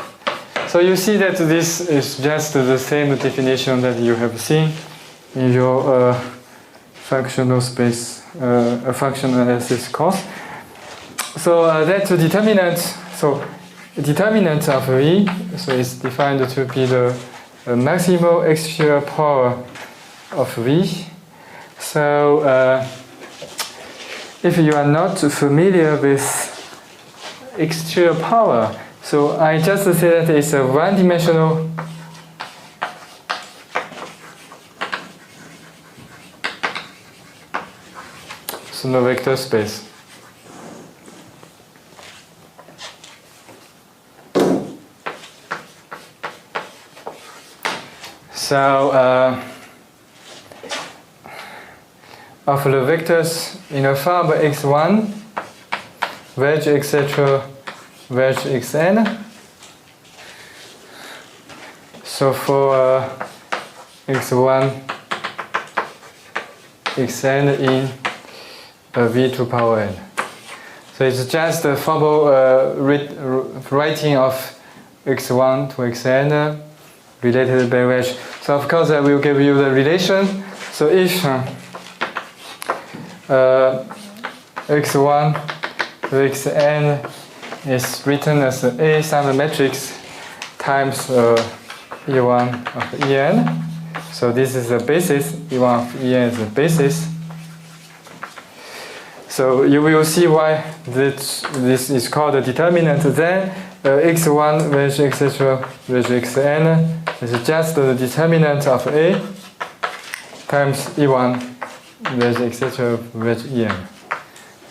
So you see that this is just the same definition that you have seen in your functional space, functional analysis course. So that determinant, so determinant of V, so is defined to be the maximal exterior power of V. So if you are not familiar with exterior power, so I just say that it's a one-dimensional no vector space. So of the vectors in a form x1, wedge etc., wedge xn. So for x1, xn in v to power n. So it's just a formal writing of x1 to xn related by wedge. So of course I will give you the relation. So if x1 to xn is written as a sum matrix times e1 of en. So this is the basis, e1 of en is the basis. So you will see why this is called a determinant. Then x1 wedge etc. wedge xn is just the determinant of A times e1 wedge etc. wedge en.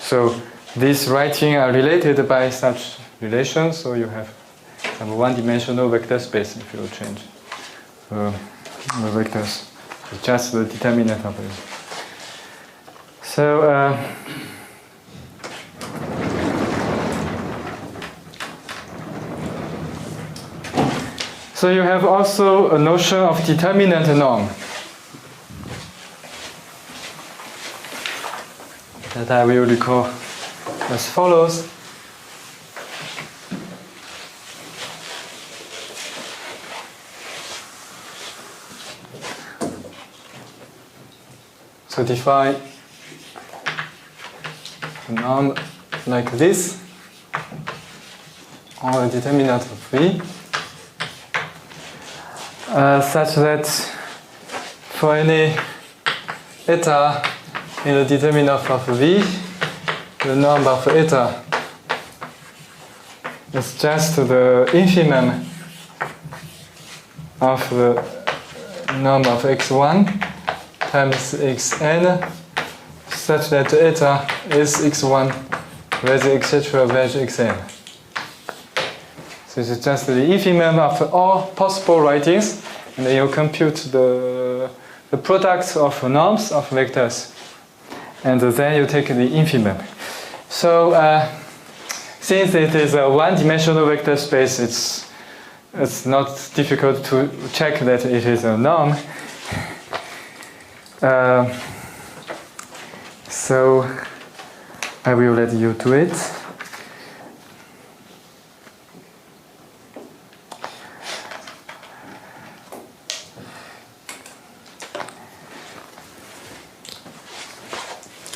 So these writing are related by such relations. So you have some one-dimensional vector space if you change the vectors. It's just the determinant of it. So so you have also a notion of determinant norm that I will recall as follows. So define a norm like this on a determinant of V. Such that for any eta in the determinant of V, the norm of eta is just the infimum of the norm of x1 times xn, such that eta is x1 wedge etc. wedge xn. So it's just the infimum of all possible writings, and then you compute the products of norms of vectors, and then you take the infimum. So since it is a one-dimensional vector space, it's not difficult to check that it is a norm. So I will let you do it.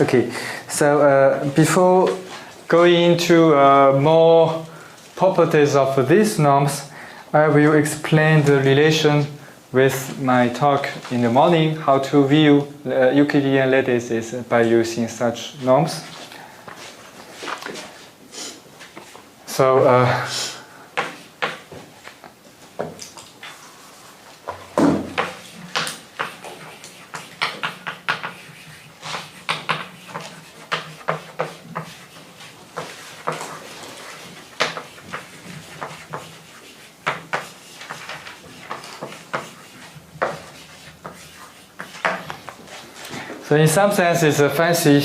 Okay, so before going into more properties of these norms, I will explain the relation with my talk in the morning, how to view Euclidean lattices by using such norms. So So in some sense, it's a fancy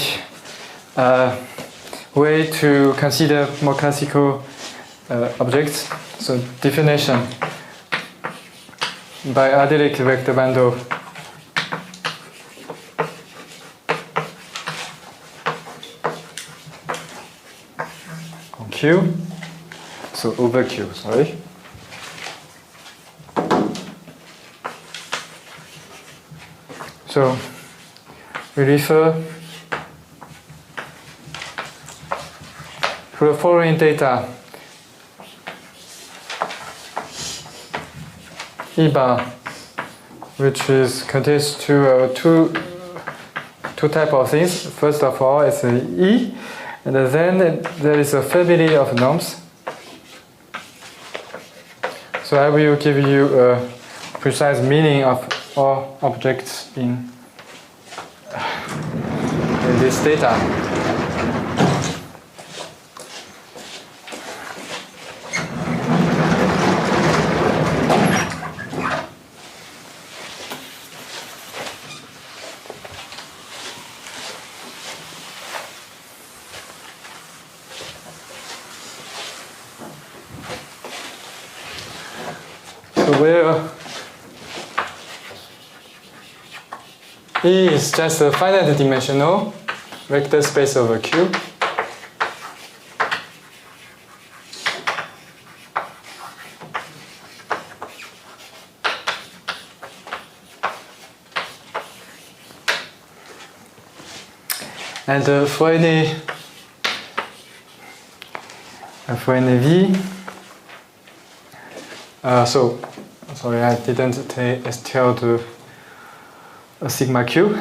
way to consider more classical objects. So definition by adelic vector bundle on Q. So over Q, sorry. So we refer to the following data E bar, which is contains two type of things. First of all, it's an E, and then there is a family of norms. So I will give you a precise meaning of all objects in this data. So where E is just a finite dimensional vector space over Q. And for any V, so sorry, I didn't tell the sigma Q.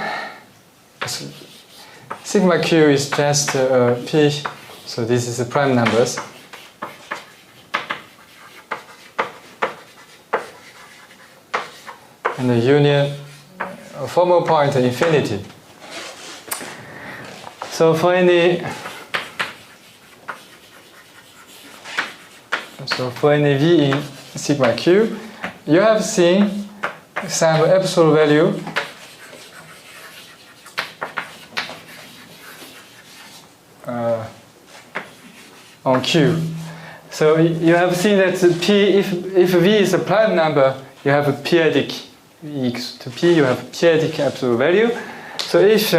Sigma Q is just P, so this is the prime numbers. And the union, a formal point infinity. So for any V in sigma Q, you have seen some absolute value on Q. So you have seen that P, if V is a prime number, you have a periodic V equals to P, you have periodic absolute value. So if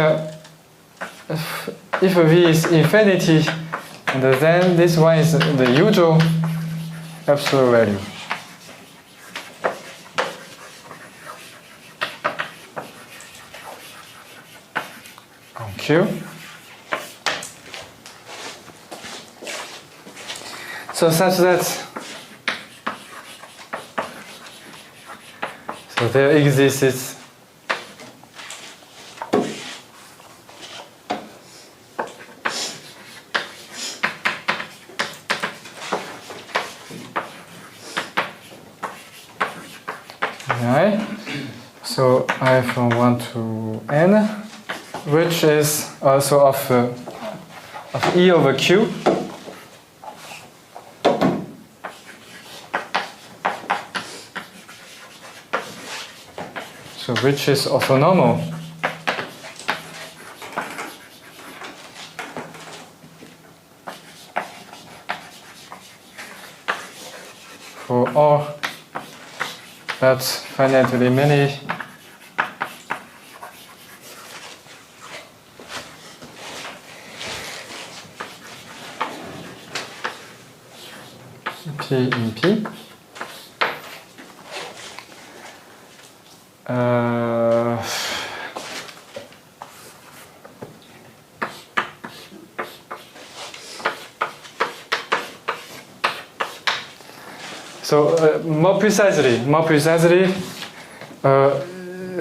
V is infinity, and then this one is the usual absolute value on Q. So such that so there exists I. So I from 1 to n, which is also of E over Q. So which is orthonormal for all but finitely many P in P. So more precisely,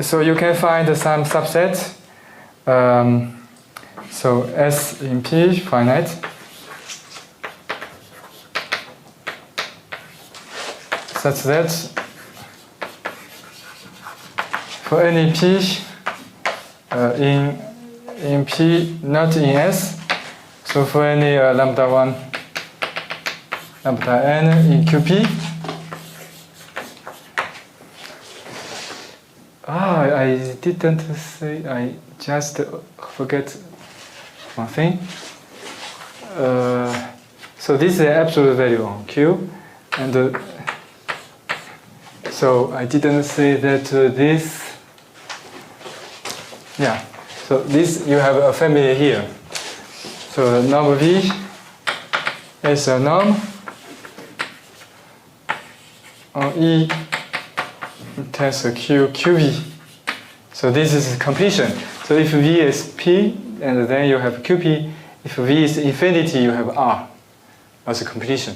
so you can find some subset. So S in P finite. Such that for any P in P not in S, so for any lambda 1, lambda n in QP, I didn't say, I just forget one thing. So this is the absolute value on Q, and so I didn't say that this, yeah, so this, you have a family here. So the norm V is a norm on E tensor Q, QV. So this is completion. So if V is P, and then you have QP. If V is infinity, you have R as a completion.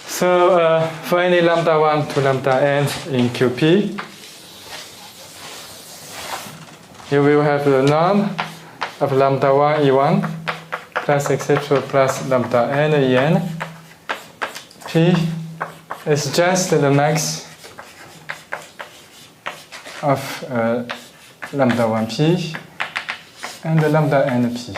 So for any lambda 1 to lambda n in QP, you will have the norm of lambda 1 E1 plus etc. plus lambda n En. P is just the max of lambda 1p and the lambda np.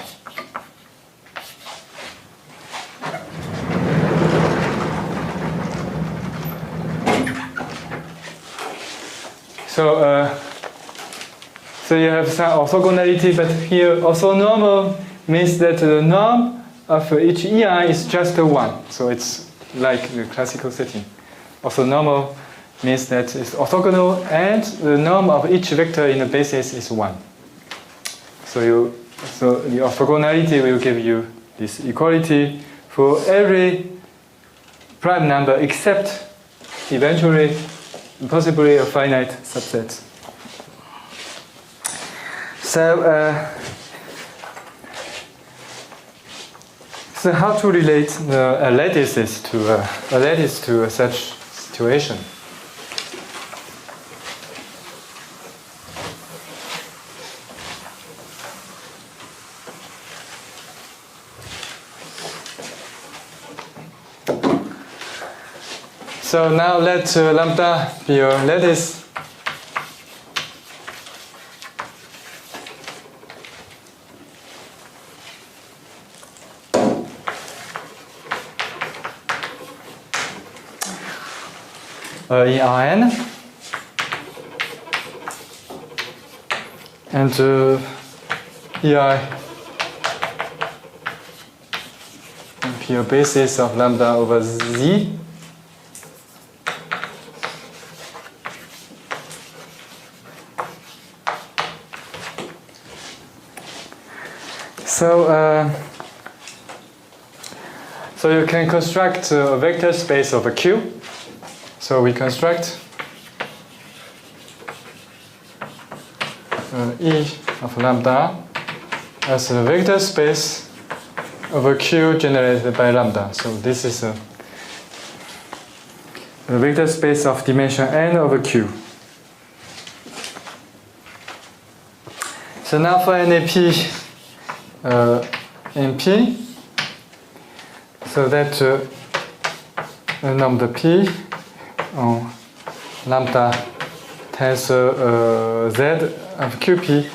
So you have some orthogonality, but here orthonormal means that the norm of each EI is just 1. So it's like the classical setting. Orthonormal means that it's orthogonal and the norm of each vector in the basis is 1. So the orthogonality will give you this equality for every prime number except eventually, possibly a finite subset. So how to relate a lattice to such situation? So now let lambda be your lattice. In Rn, and EI be a basis of lambda over Z. So you can construct a vector space of a Q. So we construct E of lambda as a vector space of a Q generated by lambda. So this is a vector space of dimension n over Q. So now for any P in P, so that number P on lambda tensor Z of QP.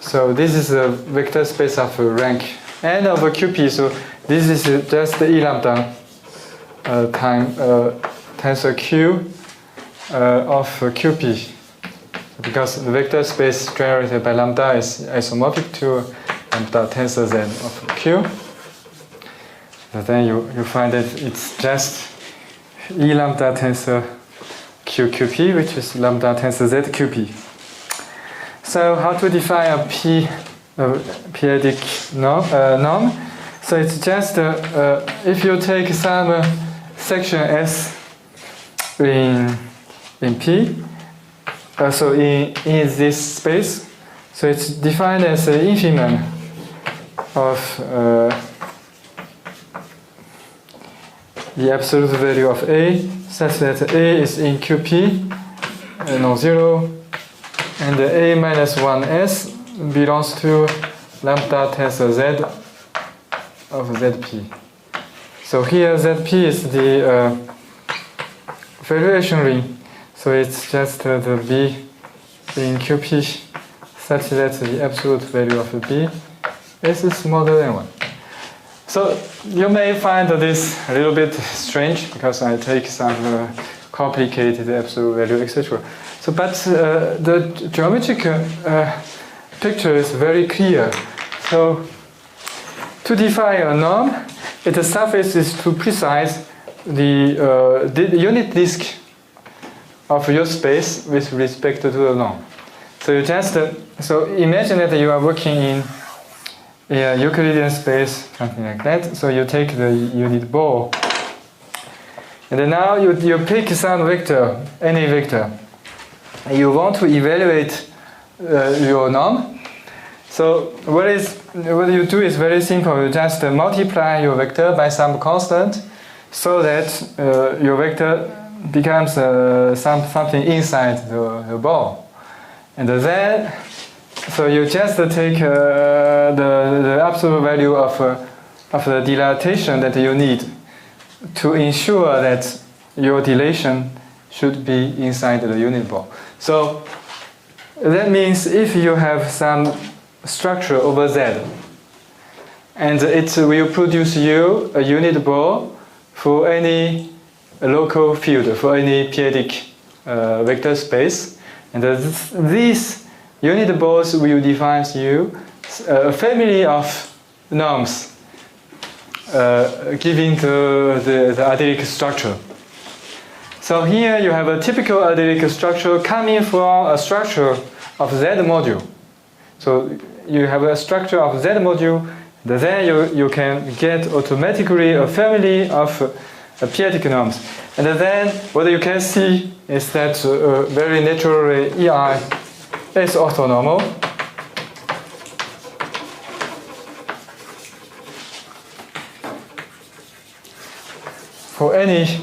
So this is a vector space of rank n over QP. So this is just E lambda time tensor Q of QP. Because the vector space generated by lambda is isomorphic to lambda tensor Z of Q. And then you find that it's just E lambda tensor QQP, which is lambda tensor Z QP. So how to define a p-adic norm? So it's just if you take some section S in P, so in this space, so it's defined as an infimum of the absolute value of A, such that A is in QP, non-zero, and the A minus 1S belongs to lambda tensor Z of ZP. So here ZP is the valuation ring, so it's just the B in QP such that the absolute value of B is smaller than 1. So you may find this a little bit strange because I take some complicated absolute value, etc. So, but the geometric picture is very clear. So, to define a norm, the surface is to precise the unit disk of your space with respect to the norm. So you just so imagine that you are working in a Euclidean space, something like that. So you take the unit ball, and then now you pick some vector, any vector. You want to evaluate your norm. So what you do is very simple. You just multiply your vector by some constant, so that your vector becomes something inside the ball. And then, so you just take the absolute value of the dilatation that you need to ensure that your dilation should be inside the unit ball. So that means if you have some structure over Z, and it will produce you a unit ball for any local field, for any p-adic vector space, and these unit balls will define you a family of norms giving the adelic structure. So here you have a typical adelic structure coming from a structure of Z module. So you have a structure of Z module, then you can get automatically a family of p-adic norms. And then what you can see is that very naturally EI is orthonormal. For any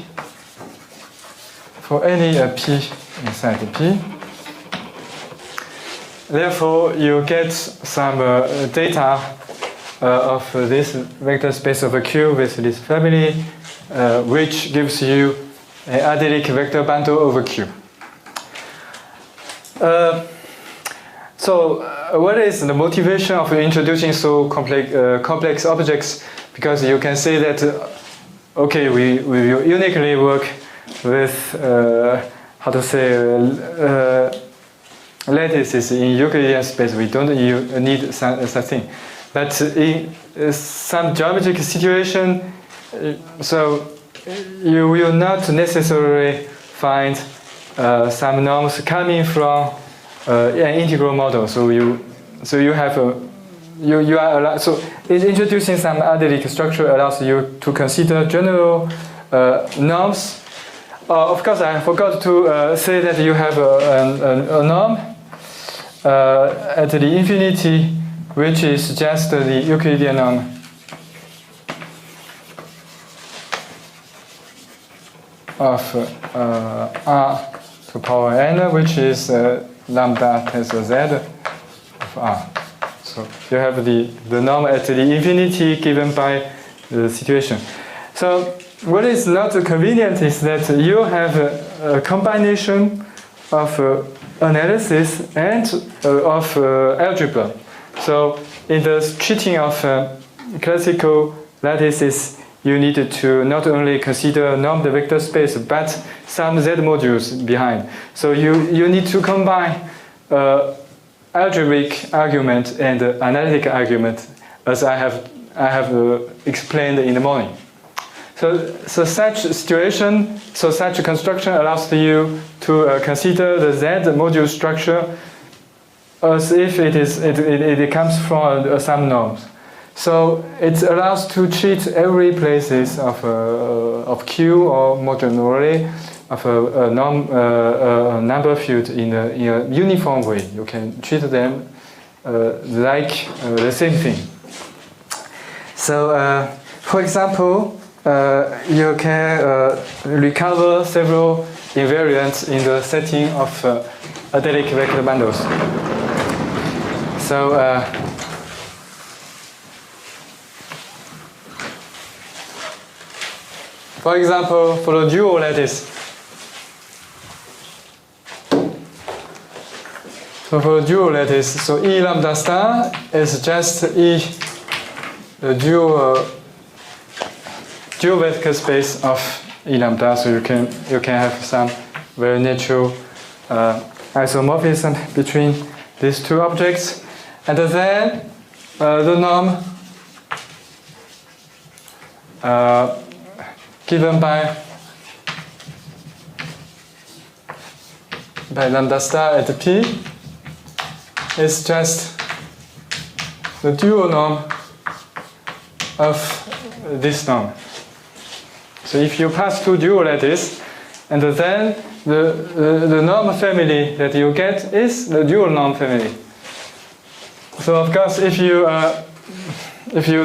P inside P. Therefore, you get some data of this vector space over Q with this family, which gives you an adelic vector bundle over Q. So, what is the motivation of introducing so complex objects? Because you can say that, okay, we will uniquely work with, lattices in Euclidean space. We don't need such thing. But in some geometric situation, so you will not necessarily find some norms coming from an integral model. So you have you are allowed. So introducing some adelic structure allows you to consider general norms. Of course, I forgot to say that you have a norm at the infinity, which is just the Euclidean norm. Of R to power n, which is lambda tensor z of R. So you have the norm at the infinity given by the situation. So what is not convenient is that you have a combination of analysis and of algebra. So in the treating of classical lattices, you need to not only consider normed vector space, but some Z modules behind. So you need to combine algebraic argument and analytic argument, as I have explained in the morning. So such situation, such construction allows you to consider the Z module structure as if it comes from some norms. So it allows to treat every places of Q, or more generally of a number field in a uniform way. You can treat them like the same thing. So, for example, you can recover several invariants in the setting of adelic vector bundles. So, for example, for the dual lattice. So for the dual lattice, so E lambda star is just E, the dual vector space of E lambda. So you can have some very natural isomorphism between these two objects, and then the norm given by lambda star at P is just the dual norm of this norm. So if you pass two dual lattice, and then the norm family that you get is the dual norm family. So of course, if you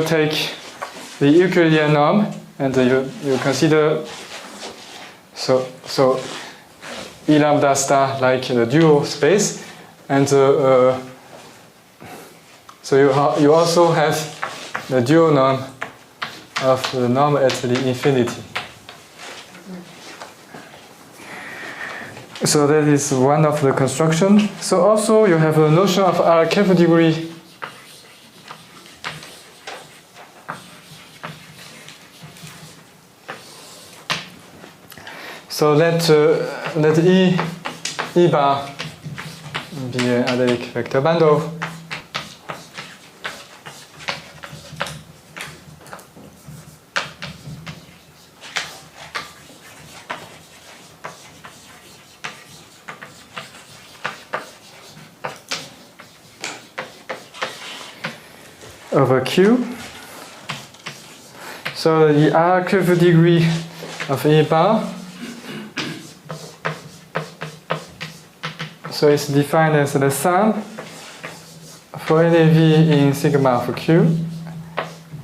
take the Euclidean norm and you consider so E lambda star like the dual space, and so you also have the dual norm of the norm at the infinity. So that is one of the construction. So also you have a notion of Arakelov degree. So let E bar be an adelic vector bundle. Over Q. So the Arakelov degree of E bar, so it's defined as the sum for any V in sigma of Q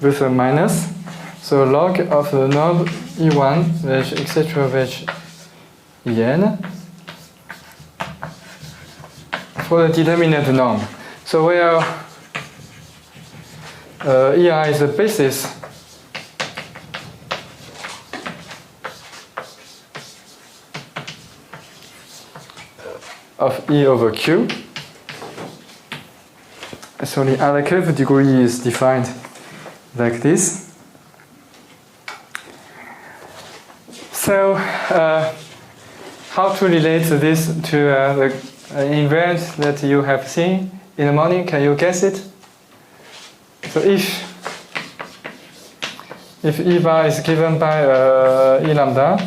with a minus. So log of the norm E1 which etc. which En for the determinant norm. So where EI is the basis of E over Q. So the Arakelov degree is defined like this. So how to relate this to the invariant that you have seen in the morning? Can you guess it? So if E bar is given by E lambda,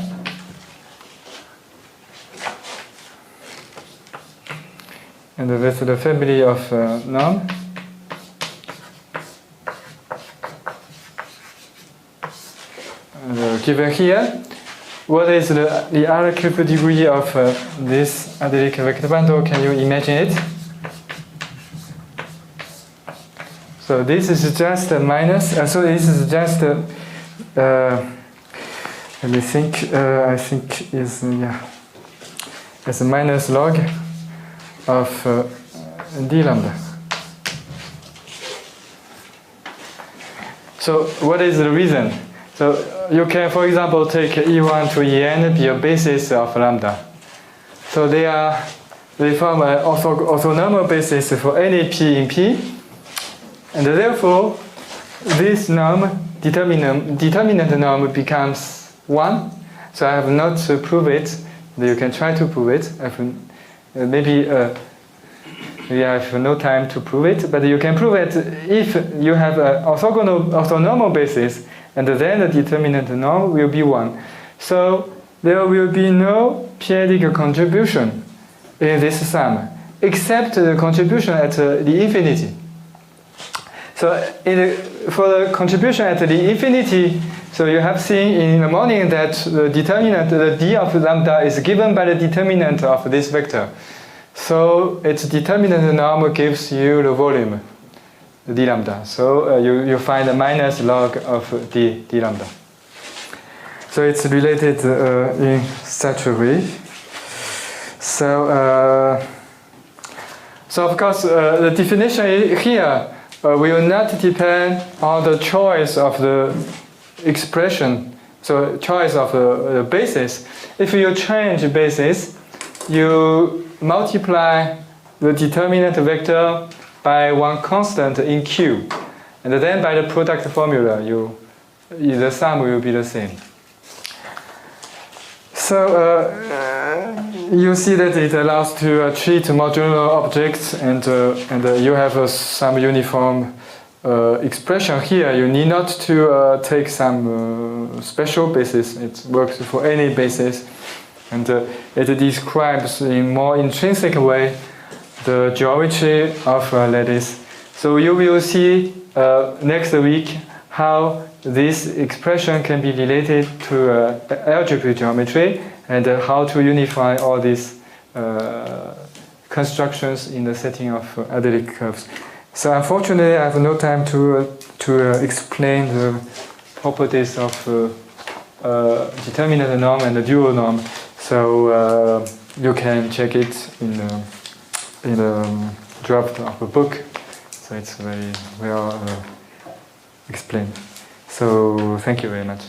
and with the family of norm, given here, what is the Arakelov degree of this adelic vector bundle? Can you imagine it? So this is just a minus. So this is just let me think. I think is as a minus log of d lambda. So what is the reason? So you can, for example, take E1 to En be a basis of lambda. So they form an orthonormal basis for any P in P. And therefore, this norm, determinant norm becomes 1. So I have not to prove it. You can try to prove it. Maybe I have no time to prove it, but you can prove it if you have an orthonormal basis, and then the determinant norm will be 1. So there will be no periodic contribution in this sum, except the contribution at the infinity. So for the contribution at the infinity, so you have seen in the morning that the determinant, the d of lambda, is given by the determinant of this vector. So its determinant norm gives you the volume, d lambda. So you find a minus log of d lambda. So it's related in such a way. So of course the definition here will not depend on the choice of the expression, so choice of the basis. If you change basis, you multiply the determinant vector by one constant in Q, and then by the product formula, the sum will be the same. So you see that it allows to treat modular objects, and you have some uniform expression here. You need not to take some special basis. It works for any basis, and it describes in more intrinsic way the geometry of a lattice. So you will see next week how this expression can be related to algebraic geometry, and how to unify all these constructions in the setting of adelic curves. So unfortunately, I have no time to explain the properties of determinant norm and the dual norm. So you can check it in the draft of the book. So it's very well explained. So thank you very much.